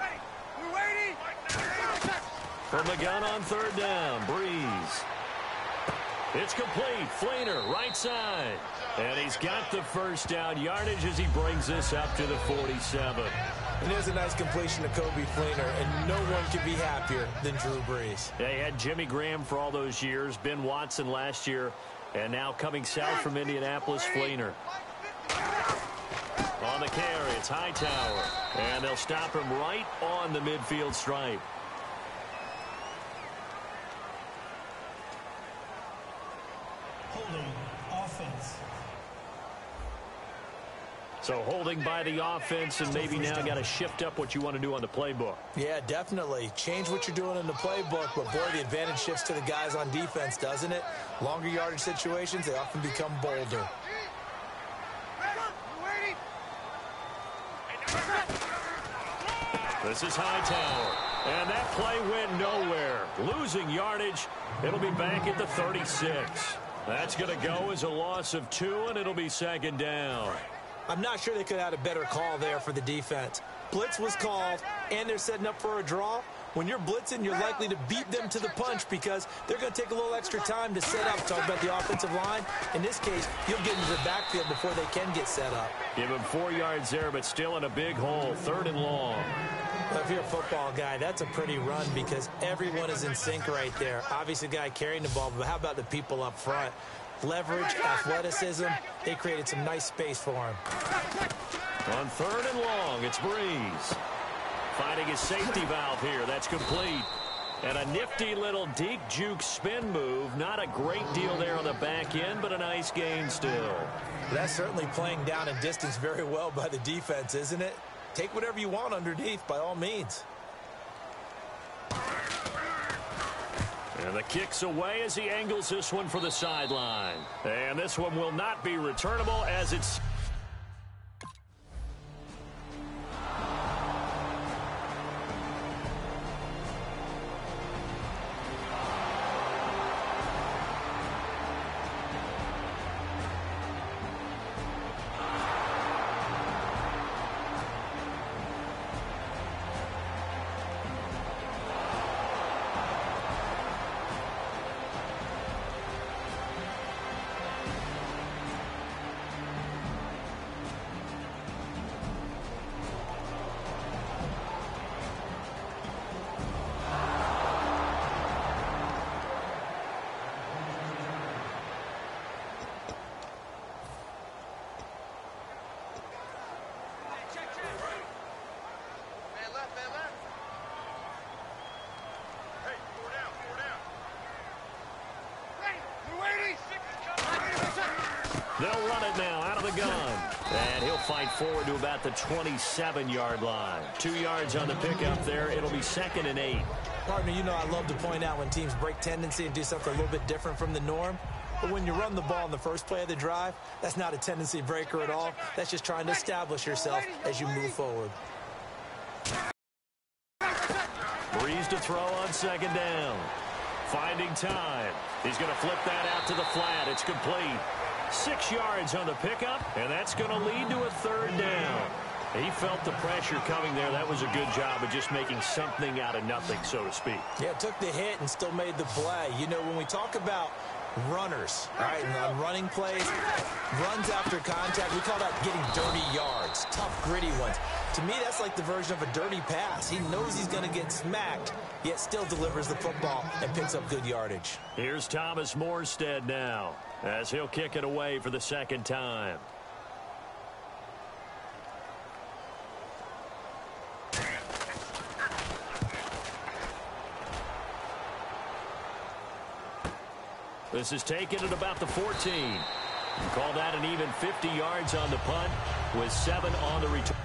Speaker 8: Hey, we're waiting.
Speaker 4: From the gun on third down, Breeze. It's complete. Fleener, right side. And he's got the first down yardage as he brings this up to the 47.
Speaker 5: And there's a nice completion to Kobe Fleener, and no one can be happier than Drew Brees.
Speaker 4: They had Jimmy Graham for all those years, Ben Watson last year, and now coming south from Indianapolis, Fleener. On the carry, it's Hightower, and they'll stop him right on the midfield stripe.
Speaker 6: Holding offense.
Speaker 4: So holding by the offense, and maybe now got to shift up what you want to do on the playbook.
Speaker 5: Yeah, definitely. Change what you're doing in the playbook, but boy, the advantage shifts to the guys on defense, doesn't it? Longer yardage situations, they often become bolder.
Speaker 4: This is Hightower, and that play went nowhere. Losing yardage, it'll be back at the 36. That's going to go as a loss of 2, and it'll be second down.
Speaker 5: I'm not sure they could have had a better call there for the defense. Blitz was called, and they're setting up for a draw. When you're blitzing, you're likely to beat them to the punch because they're going to take a little extra time to set up. Talk about the offensive line. In this case, you'll get into the backfield before they can get set up.
Speaker 4: Give him 4 yards there, but still in a big hole. 3rd and long.
Speaker 5: Well, if you're a football guy, that's a pretty run because everyone is in sync right there. Obviously, the guy carrying the ball, but how about the people up front? Leverage, athleticism, they created some nice space for him.
Speaker 4: On 3rd and long, it's Breeze. Finding his safety valve here. That's complete. And a nifty little deep juke spin move. Not a great deal there on the back end, but a nice gain still.
Speaker 5: That's certainly playing down in distance very well by the defense, isn't it? Take whatever you want underneath, by all means.
Speaker 4: And the kick's away as he angles this one for the sideline. And this one will not be returnable as it's... They'll run it now out of the gun. And he'll fight forward to about the 27-yard line. 2 yards on the pickup there. It'll be 2nd and 8.
Speaker 5: Partner, you know I love to point out when teams break tendency and do something a little bit different from the norm. But when you run the ball in the first play of the drive, that's not a tendency breaker at all. That's just trying to establish yourself as you move forward.
Speaker 4: Breeze to throw on 2nd down. Finding time. He's going to flip that out to the flat. It's complete. 6 yards on the pickup, and that's going to lead to a 3rd down. He felt the pressure coming there. That was a good job of just making something out of nothing, so to speak.
Speaker 5: Yeah, took the hit and still made the play. You know, when we talk about runners, all right, and on running plays, runs after contact, we call that getting dirty yards, tough, gritty ones. To me, that's like the version of a dirty pass. He knows he's going to get smacked, yet still delivers the football and picks up good yardage.
Speaker 4: Here's Thomas Morstead now, as he'll kick it away for the 2nd time. This is taken at about the 14. You call that an even 50 yards on the punt with 7 on the return.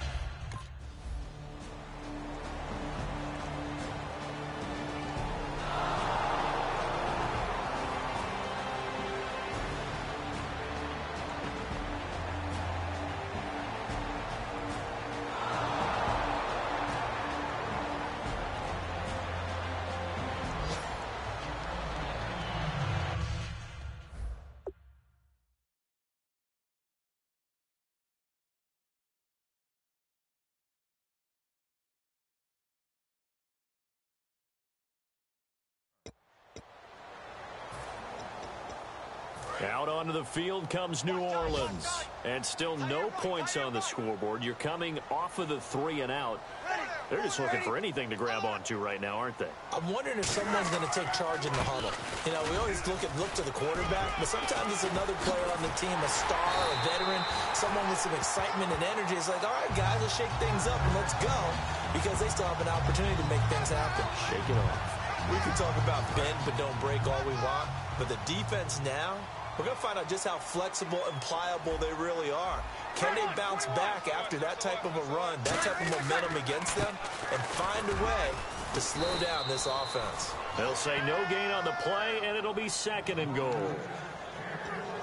Speaker 4: Out onto the field comes New Orleans. And still no points on the scoreboard. You're coming off of the 3 and out. They're just looking for anything to grab onto right now, aren't they?
Speaker 5: I'm wondering if someone's going to take charge in the huddle. You know, we always look to the quarterback, but sometimes it's another player on the team, a star, a veteran, someone with some excitement and energy. It's like, all right, guys, let's shake things up and let's go, because they still have an opportunity to make things happen.
Speaker 4: Shake it off.
Speaker 5: We can talk about bend but don't break all we want, but the defense now, we're going to find out just how flexible and pliable they really are. Can they bounce back after that type of a run, that type of momentum against them, and find a way to slow down this offense?
Speaker 4: They'll say no gain on the play, and it'll be 2nd and goal.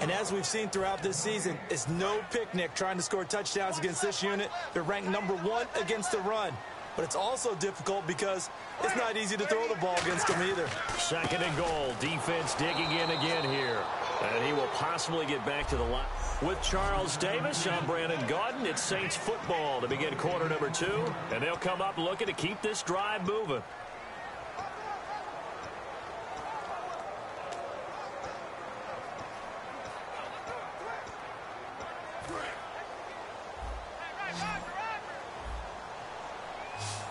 Speaker 5: And as we've seen throughout this season, it's no picnic trying to score touchdowns against this unit. They're ranked #1 against the run. But it's also difficult because it's not easy to throw the ball against them either.
Speaker 4: 2nd and goal. Defense digging in again here. And he will possibly get back to the line. With Charles Davis, I'm Brandon Gaudin. It's Saints football to begin quarter number 2. And they'll come up looking to keep this drive moving.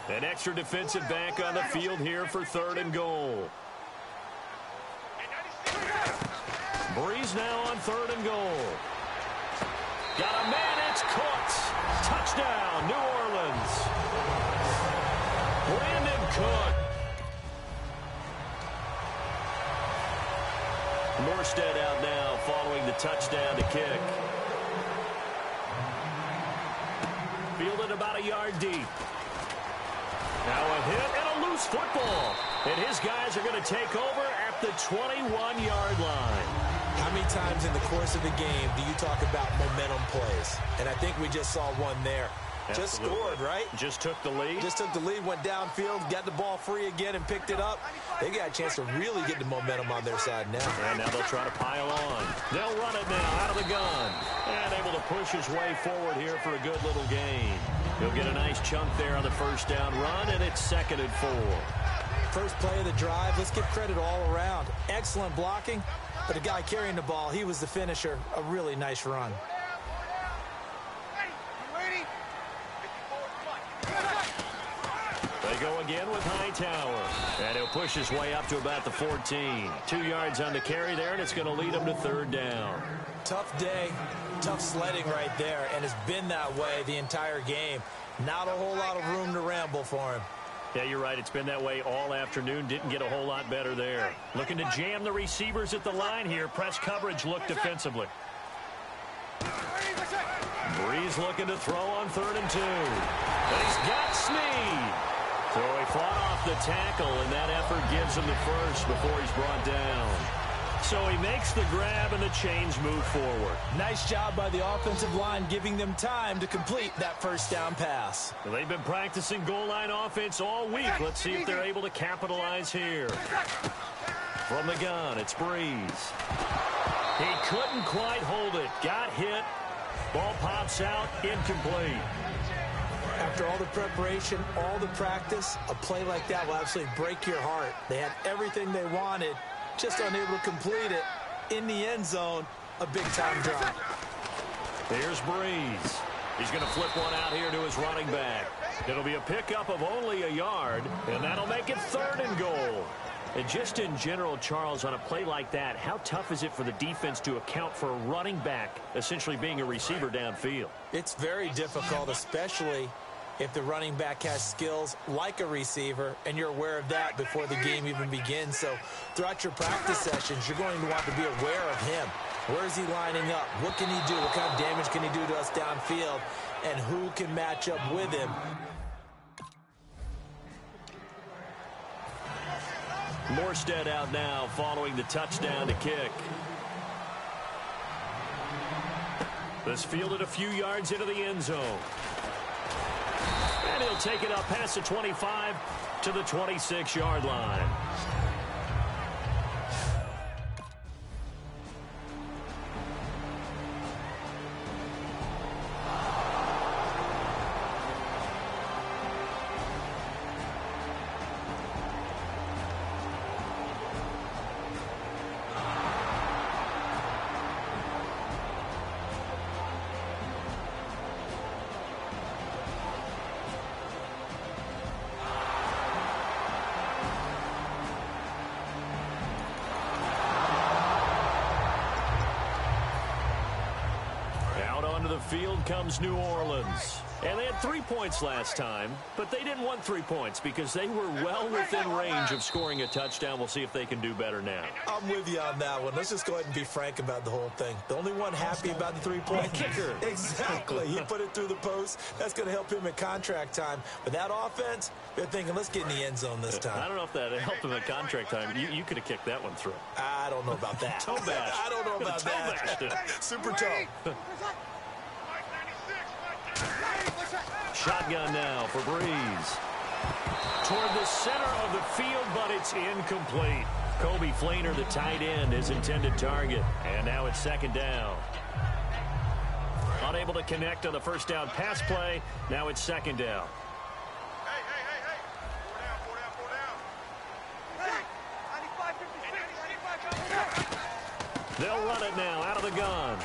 Speaker 4: An extra defensive back on the field here for 3rd and goal. Breeze now on 3rd and goal. Got a man, it's Cooks. Touchdown, New Orleans. Brandon Cook. Morstead out now following the touchdown to kick. Fielded about a yard deep. Now a hit and a loose football. And his guys are going to take over at the 21-yard line.
Speaker 5: How many times in the course of the game do you talk about momentum plays? And I think we just saw one there.
Speaker 4: Absolutely.
Speaker 5: Just scored, right?
Speaker 4: Just took the lead.
Speaker 5: Just took the lead, went downfield, got the ball free again and picked it up. They got a chance to really get the momentum on their side now.
Speaker 4: And now they'll try to pile on. They'll run it now out of the gun. And able to push his way forward here for a good little gain. He'll get a nice chunk there on the 1st down run, and it's 2nd and 4.
Speaker 5: First play of the drive, let's give credit all around. Excellent blocking, but the guy carrying the ball, he was the finisher. A really nice run.
Speaker 4: They go again with Hightower. And he'll push his way up to about the 14. 2 yards on the carry there, and it's going to lead him to 3rd down.
Speaker 5: Tough day, tough sledding right there, and it's been that way the entire game. Not a whole lot of room to ramble for him.
Speaker 4: Yeah, you're right. It's been that way all afternoon. Didn't get a whole lot better there. Looking to jam the receivers at the line here. Press coverage look defensively. Breeze looking to throw on 3rd and 2. And he's got Snead. So he fought off the tackle, and that effort gives him the first before he's brought down. So he makes the grab, and the chains move forward.
Speaker 5: Nice job by the offensive line, giving them time to complete that 1st down pass.
Speaker 4: Well, they've been practicing goal line offense all week. Let's see if they're able to capitalize here. From the gun, it's Breeze. He couldn't quite hold it. Got hit. Ball pops out, incomplete.
Speaker 5: After all the preparation, all the practice, a play like that will absolutely break your heart. They had everything they wanted, just unable to complete it. In the end zone, a big-time drop.
Speaker 4: Here's Breeze. He's going to flip one out here to his running back. It'll be a pickup of only a yard, and that'll make it 3rd and goal. And just in general, Charles, on a play like that, how tough is it for the defense to account for a running back essentially being a receiver downfield?
Speaker 5: It's very difficult, especially if the running back has skills like a receiver, and you're aware of that before the game even begins. So throughout your practice sessions, you're going to want to be aware of him. Where is he lining up? What can he do? What kind of damage can he do to us downfield? And who can match up with him?
Speaker 4: Morstead out now following the touchdown to kick. This fielded a few yards into the end zone. And he'll take it up past the 25 to the 26-yard line. field comes New Orleans. And they had 3 points last time, but they didn't want 3 points because they were well within range of scoring a touchdown. We'll see if they can do better now.
Speaker 5: I'm with you on that one. Let's just go ahead and be frank about the whole thing. The only one happy about the 3-point
Speaker 4: kicker.
Speaker 5: Exactly. He put it through the post. That's going to help him in contract time. But that offense, they're thinking, let's get in the end zone this time.
Speaker 4: I don't know if that helped him in contract time. You could have kicked that one through.
Speaker 5: I don't know about that.
Speaker 4: Toe bash.
Speaker 5: I don't know about that. Super toe.
Speaker 4: Shotgun now for Breeze. Toward the center of the field, but it's incomplete. Kobe Flainer, the tight end, his intended target. And now it's second down. Unable to connect on the first down pass play. Now it's second down.
Speaker 8: Hey. Four down.
Speaker 4: They'll run it now out of the gun.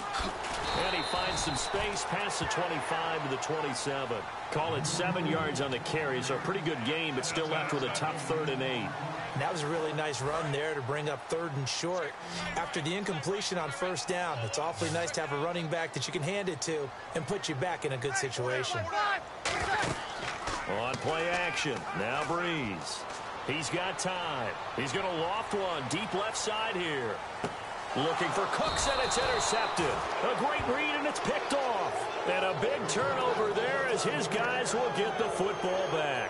Speaker 4: And he finds some space past the 25 to the 27. Call it 7 yards on the carry, so a pretty good game, but still left with a tough 3rd and 8.
Speaker 5: That was a really nice run there to bring up 3rd and short. After the incompletion on first down, it's awfully nice to have a running back that you can hand it to and put you back in a good situation.
Speaker 4: On play action, now Breeze. He's got time. He's going to loft one deep left side here. Looking for Cooks, and it's intercepted. A great read, and it's picked off. And a big turnover there as his guys will get the football back.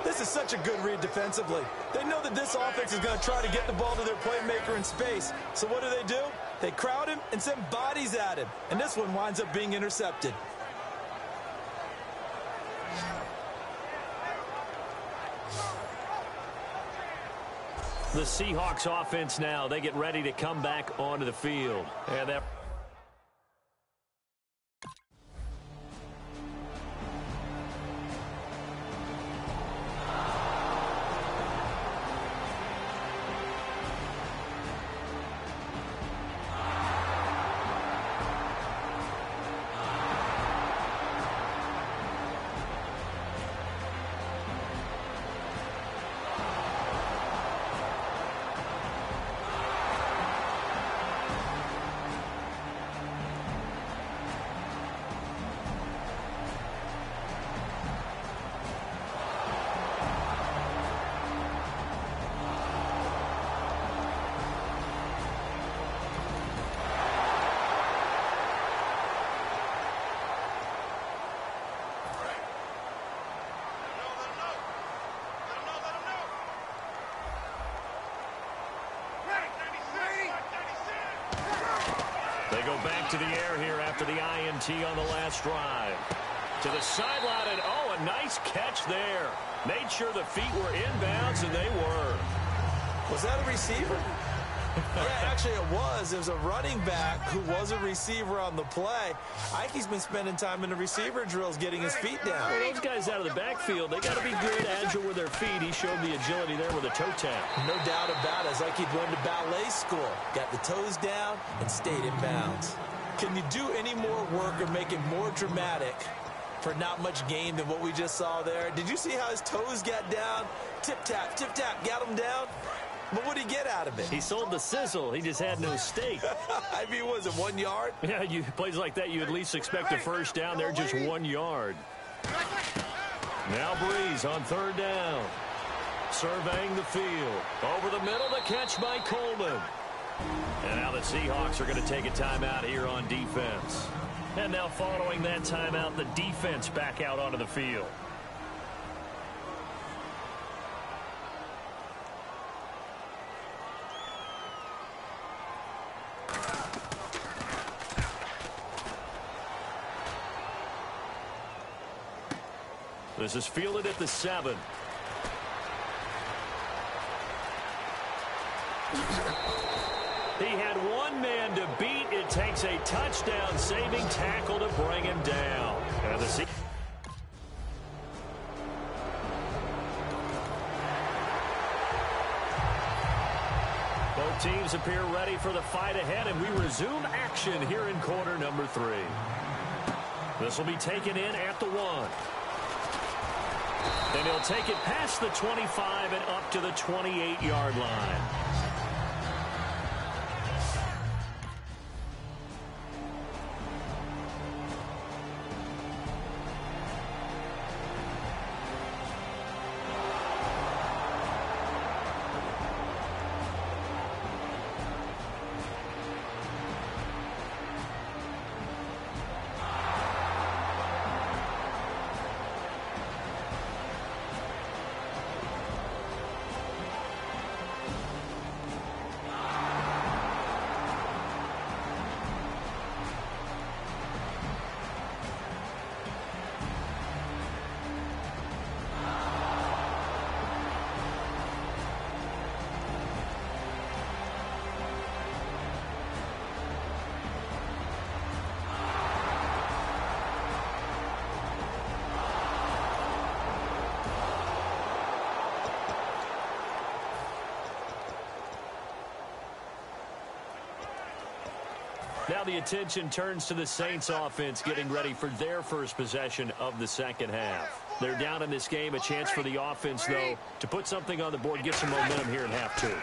Speaker 5: This is such a good read defensively. They know that this offense is going to try to get the ball to their playmaker in space. So what do? They crowd him and send bodies at him. And this one winds up being intercepted.
Speaker 4: The Seahawks offense now, they get ready to come back onto the field. And that they go back to the air here after the INT on the last drive. To the sideline, and oh, a nice catch there. Made sure the feet were inbounds, and they were.
Speaker 5: Was that a receiver? Yeah, actually it was. It was a running back who was a receiver on the play. Ike's been spending time in the receiver drills getting his feet down.
Speaker 4: Well, those guys out of the backfield, they got to be good, agile with their feet. He showed the agility there with a toe tap.
Speaker 5: No doubt about it. It's like he'd went to ballet school. Got the toes down and stayed in bounds. Can you do any more work or make it more dramatic for not much gain than what we just saw there? Did you see how his toes got down? Tip-tap, got him down. But what did he get out of it?
Speaker 4: He sold the sizzle. He just had no steak.
Speaker 5: I mean, was it 1 yard?
Speaker 4: Yeah, plays like that, you at least expect a first down there, just 1 yard. Now Breeze on third down. Surveying the field. Over the middle, the catch by Coleman. And now the Seahawks are going to take a timeout here on defense. And now following that timeout, the defense back out onto the field. This is fielded at the 7. He had one man to beat. It takes a touchdown-saving tackle to bring him down. And the both teams appear ready for the fight ahead, and we resume action here in quarter number 3. This will be taken in at the 1. And he'll take it past the 25 and up to the 28-yard line. Now the attention turns to the Saints offense getting ready for their first possession of the second half. They're down in this game. A chance for the offense, though, to put something on the board, get some momentum here in half two.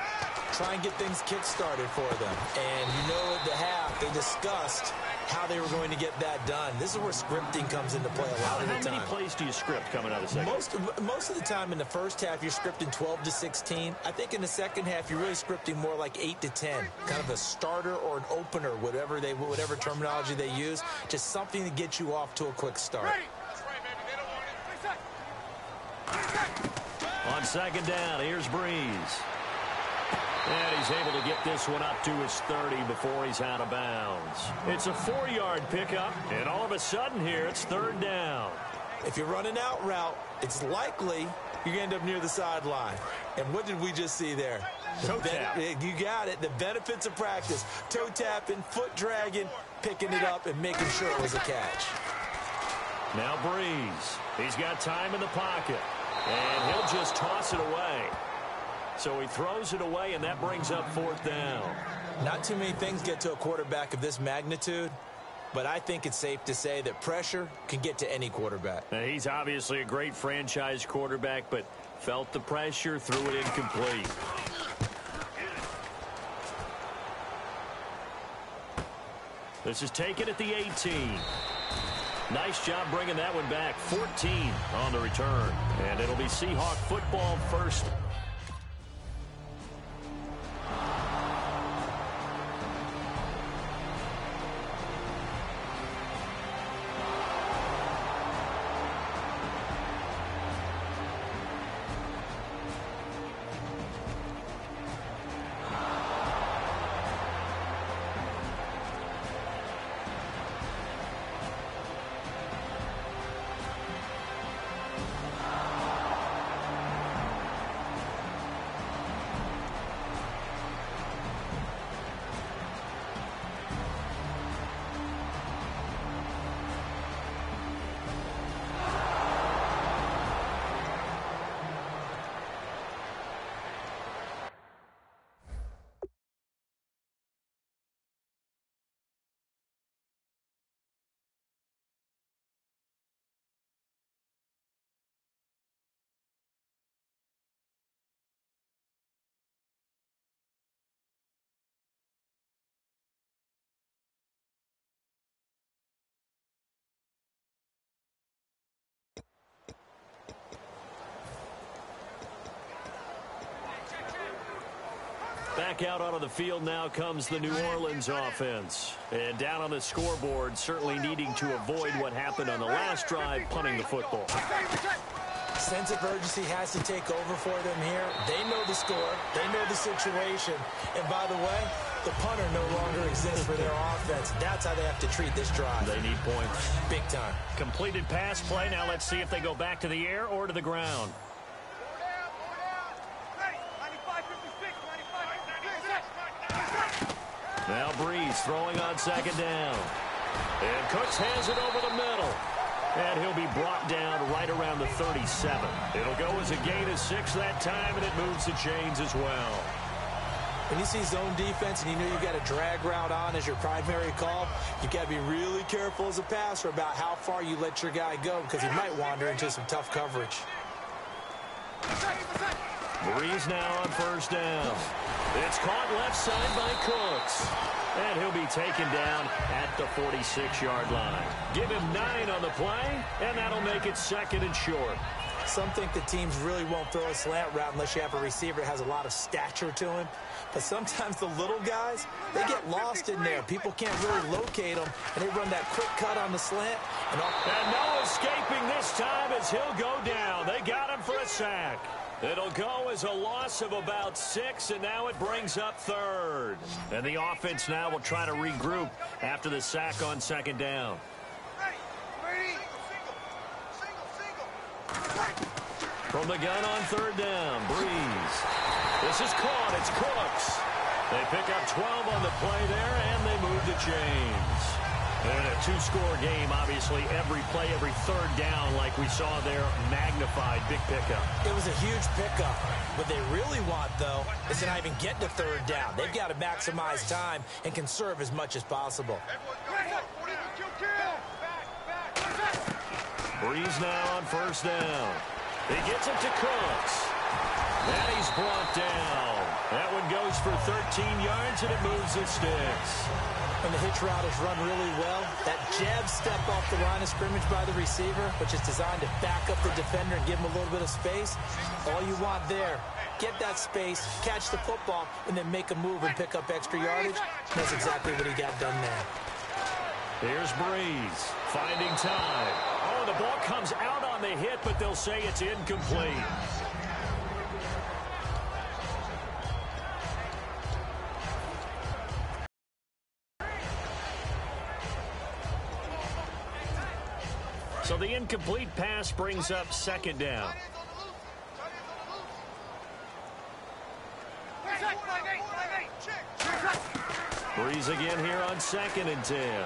Speaker 5: Try and get things kick-started for them. And you know at the half, they discussed how they were going to get that done. This is where scripting comes into play a lot of the time.
Speaker 4: How many plays do you script coming out of the second?
Speaker 5: Most of the time in the first half, you're scripting 12 to 16. I think in the second half, you're really scripting more like 8 to 10. Kind of a starter or an opener, whatever terminology they use. Just something to get you off to a quick start.
Speaker 4: On second down, here's Breeze. And he's able to get this one up to his 30 before he's out of bounds. It's a 4-yard pickup, and all of a sudden here, it's third down.
Speaker 5: If you're running out route, it's likely you're going to end up near the sideline. And what did we just see there?
Speaker 4: Toe tap.
Speaker 5: You got it. The benefits of practice. Toe tapping, foot dragging, picking it up, and making sure it was a catch.
Speaker 4: Now Breeze. He's got time in the pocket. And he'll just toss it away. So he throws it away, and that brings up fourth down.
Speaker 5: Not too many things get to a quarterback of this magnitude, but I think it's safe to say that pressure can get to any quarterback.
Speaker 4: Now, he's obviously a great franchise quarterback, but felt the pressure, threw it incomplete. This is taken at the 18. Nice job bringing that one back. 14 on the return. And it'll be Seahawk football first. Back out onto the field now comes the New Orleans offense. And down on the scoreboard, certainly needing to avoid what happened on the last drive, punting the football.
Speaker 5: Sense of urgency has to take over for them here. They know the score. They know the situation. And by the way, the punter no longer exists for their offense. That's how they have to treat this drive.
Speaker 4: They need points.
Speaker 5: Big time.
Speaker 4: Completed pass play. Now let's see if they go back to the air or to the ground. Now Breeze throwing on second down. And Cooks has it over the middle. And he'll be brought down right around the 37. It'll go as a gain of 6 that time, and it moves the chains as well.
Speaker 5: When you see zone defense and you know you got a drag route on as your primary call, you got to be really careful as a passer about how far you let your guy go because he might wander into some tough coverage.
Speaker 4: Breeze now on first down. It's caught left side by Cooks. And he'll be taken down at the 46-yard line. Give him 9 on the play, and that'll make it second and short.
Speaker 5: Some think the teams really won't throw a slant route unless you have a receiver that has a lot of stature to him. But sometimes the little guys, they get lost in there. People can't really locate them, and they run that quick cut on the slant. And
Speaker 4: no escaping this time as he'll go down. They got him for a sack. It'll go as a loss of about 6, and now it brings up third. And the offense now will try to regroup after the sack on second down. From the gun on third down, Breeze. This is caught. It's Cooks. They pick up 12 on the play there, and they move the chains. And a two-score game, obviously, every play, every third down, like we saw there, magnified. Big pickup.
Speaker 5: It was a huge pickup. What they really want, though, is to not even get to third down. They've got to maximize time and conserve as much as possible.
Speaker 4: Breeze now on first down. He gets it to Cooks. And he's brought down. That one goes for 13 yards, and it moves the sticks.
Speaker 5: When the hitch route is run really well, that jab step off the line of scrimmage by the receiver, which is designed to back up the defender and give him a little bit of space, all you want there, get that space, catch the football, and then make a move and pick up extra yardage. That's exactly what he got done there.
Speaker 4: Here's Breeze, finding time. Oh, the ball comes out on the hit, but they'll say it's incomplete. So the incomplete pass brings up second down. Breeze again here on 2nd and 10.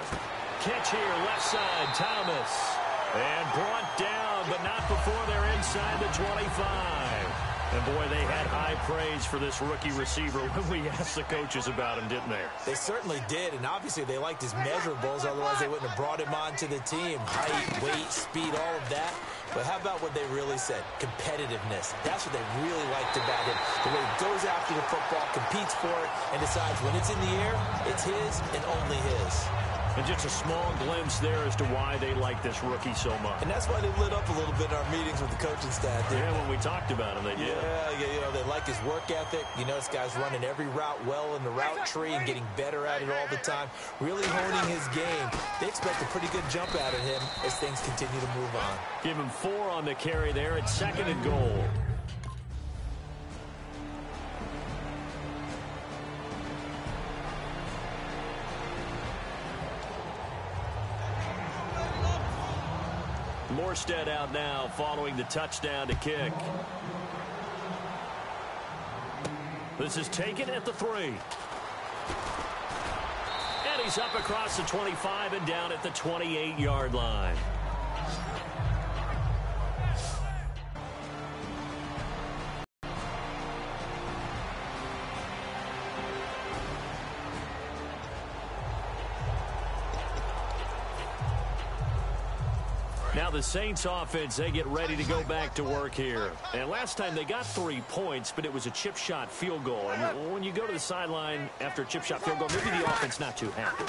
Speaker 4: Catch here, left side, Thomas. And brought down, but not before they're inside the 25. And, boy, they had high praise for this rookie receiver when we asked the coaches about him, didn't they?
Speaker 5: They certainly did, and obviously they liked his measurables, otherwise they wouldn't have brought him onto the team. Height, weight, speed, all of that. But how about what they really said? Competitiveness. That's what they really liked about him. The way he goes after the football, competes for it, and decides when it's in the air, it's his and only his.
Speaker 4: And just a small glimpse there as to why they like this rookie so much.
Speaker 5: And that's why they lit up a little bit in our meetings with the coaching staff.
Speaker 4: Yeah, when we talked about him, they did.
Speaker 5: Yeah, you know, they like his work ethic. You know, this guy's running every route well in the route tree and getting better at it all the time. Really honing his game. They expect a pretty good jump out of him as things continue to move on.
Speaker 4: Give him 4 on the carry there at 2nd and goal. Morstead out now following the touchdown to kick. This is taken at the 3. And he's up across the 25 and down at the 28-yard line. Now the Saints offense, they get ready to go back to work here. And last time they got 3 points, but it was a chip shot field goal. And when you go to the sideline after a chip shot field goal, maybe the offense not too happy.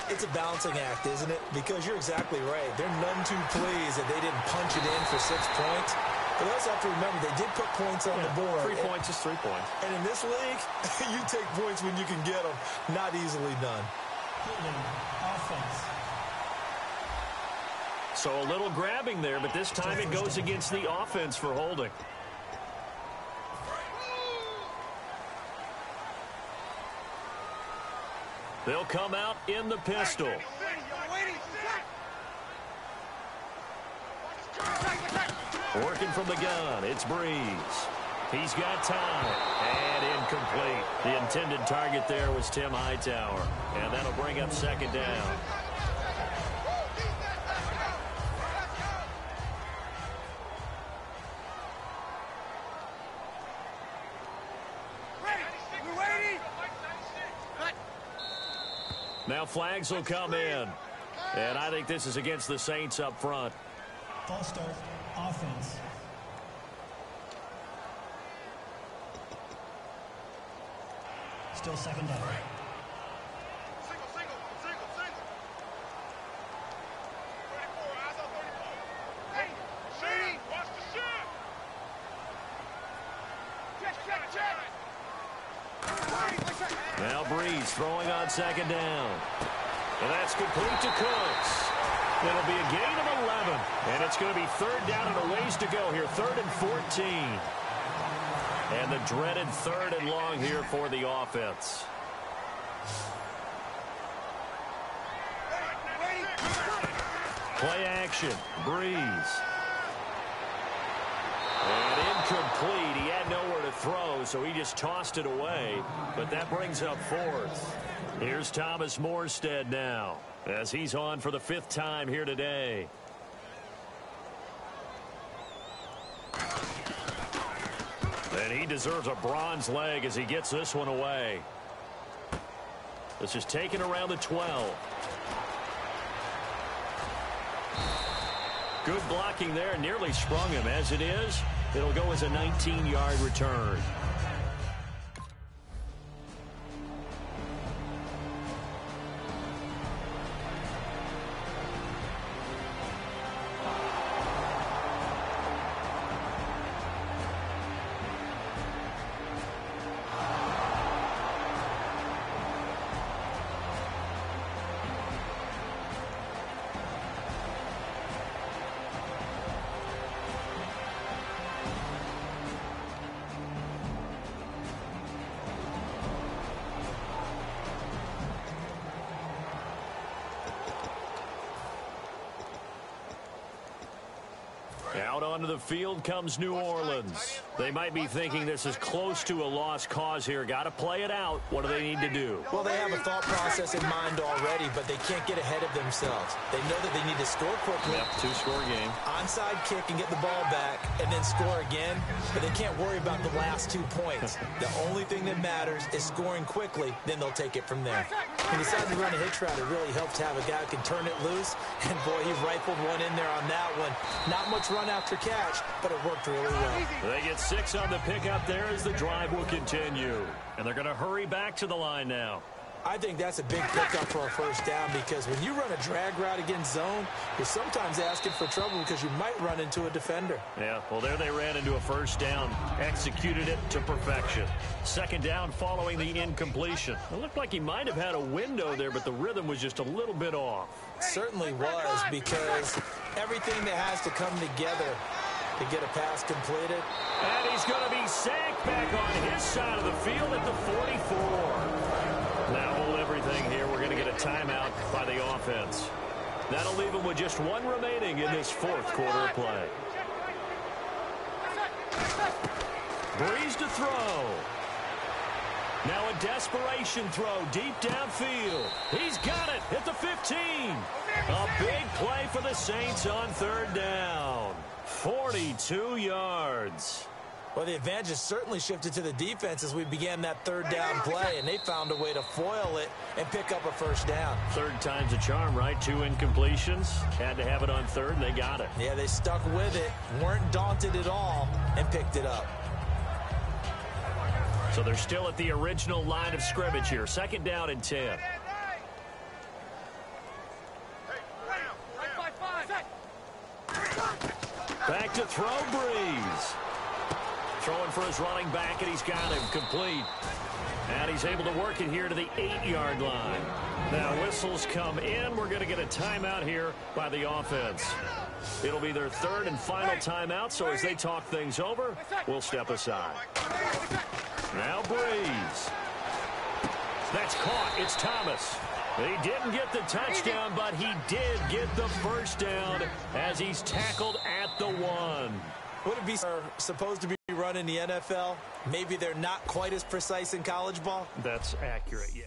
Speaker 5: It's a balancing act, isn't it? Because you're exactly right. They're none too pleased that they didn't punch it in for 6 points. But you also have to remember, they did put points on the board.
Speaker 4: 3 points is 3 points.
Speaker 5: And in this league, you take points when you can get them. Not easily done.
Speaker 6: Offense.
Speaker 4: So a little grabbing there, but this time it goes against the offense for holding. They'll come out in the pistol. Working from the gun, it's Breeze. He's got time, and incomplete. The intended target there was Tim Hightower, and that'll bring up 2nd down. Now flags will come in. And I think this is against the Saints up front.
Speaker 6: False start. Offense. Still 2nd down.
Speaker 8: Single. 34, eyes on 34. Hey, Shady, watch the shot. Check.
Speaker 4: Now Breeze throwing on 2nd down. And that's complete to Cooks. It'll be a gain of 11. And it's going to be 3rd down and a ways to go here. 3rd and 14. And the dreaded 3rd and long here for the offense. Play action. Breeze. And incomplete. He had nowhere to throw, so he just tossed it away. But that brings up 4th. Here's Thomas Morstead now. as he's on for the 5th time here today. And he deserves a bronze leg as he gets this one away. This is taken around the 12. Good blocking there, nearly sprung him. As it is, it'll go as a 19-yard return. Out onto the field comes New Orleans. They might be thinking this is close to a lost cause here. Got to play it out. What do they need to do?
Speaker 5: Well, they have a thought process in mind already, but they can't get ahead of themselves. They know that they need to score quickly.
Speaker 4: Yep, 2-score game.
Speaker 5: Onside kick and get the ball back and then score again, but they can't worry about the last 2 points. The only thing that matters is scoring quickly, then they'll take it from there. He decided to run a hitch route. It really helps to have a guy who can turn it loose, and boy, he rifled one in there on that one. Not much run after catch, but it worked really well.
Speaker 4: They get 6 on the pickup there as the drive will continue. And they're going to hurry back to the line now.
Speaker 5: I think that's a big pickup for a first down because when you run a drag route against zone, you're sometimes asking for trouble because you might run into a defender.
Speaker 4: Yeah, well, there they ran into a first down, executed it to perfection. Second down following the incompletion. It looked like he might have had a window there, but the rhythm was just a little bit off.
Speaker 5: Certainly was, because everything that has to come together to get a pass completed.
Speaker 4: And he's going to be sacked back on his side of the field at the 44. Now hold everything here. We're going to get a timeout by the offense. That'll leave him with just 1 remaining in this 4th quarter of play. Breeze to throw. Now a desperation throw deep downfield. He's got it at the 15. A big play for the Saints on 3rd down. 42 yards.
Speaker 5: Well, the advantage has certainly shifted to the defense as we began that 3rd down play, and they found a way to foil it and pick up a first down.
Speaker 4: 3rd time's a charm, right? 2 incompletions. Had to have it on 3rd, and they got it.
Speaker 5: Yeah, they stuck with it, weren't daunted at all, and picked it up.
Speaker 4: So they're still at the original line of scrimmage here. 2nd down and 10. Back to throw, Breeze. Throwing for his running back, and he's got him complete. And he's able to work it here to the 8-yard line. Now whistles come in. We're going to get a timeout here by the offense. It'll be their 3rd and final timeout, so as they talk things over, we'll step aside. Now Breeze. That's caught. It's Thomas. He didn't get the touchdown, but he did get the first down as he's tackled at the 1.
Speaker 5: Would it be supposed to be run in the NFL? Maybe they're not quite as precise in college ball?
Speaker 4: That's accurate, yeah.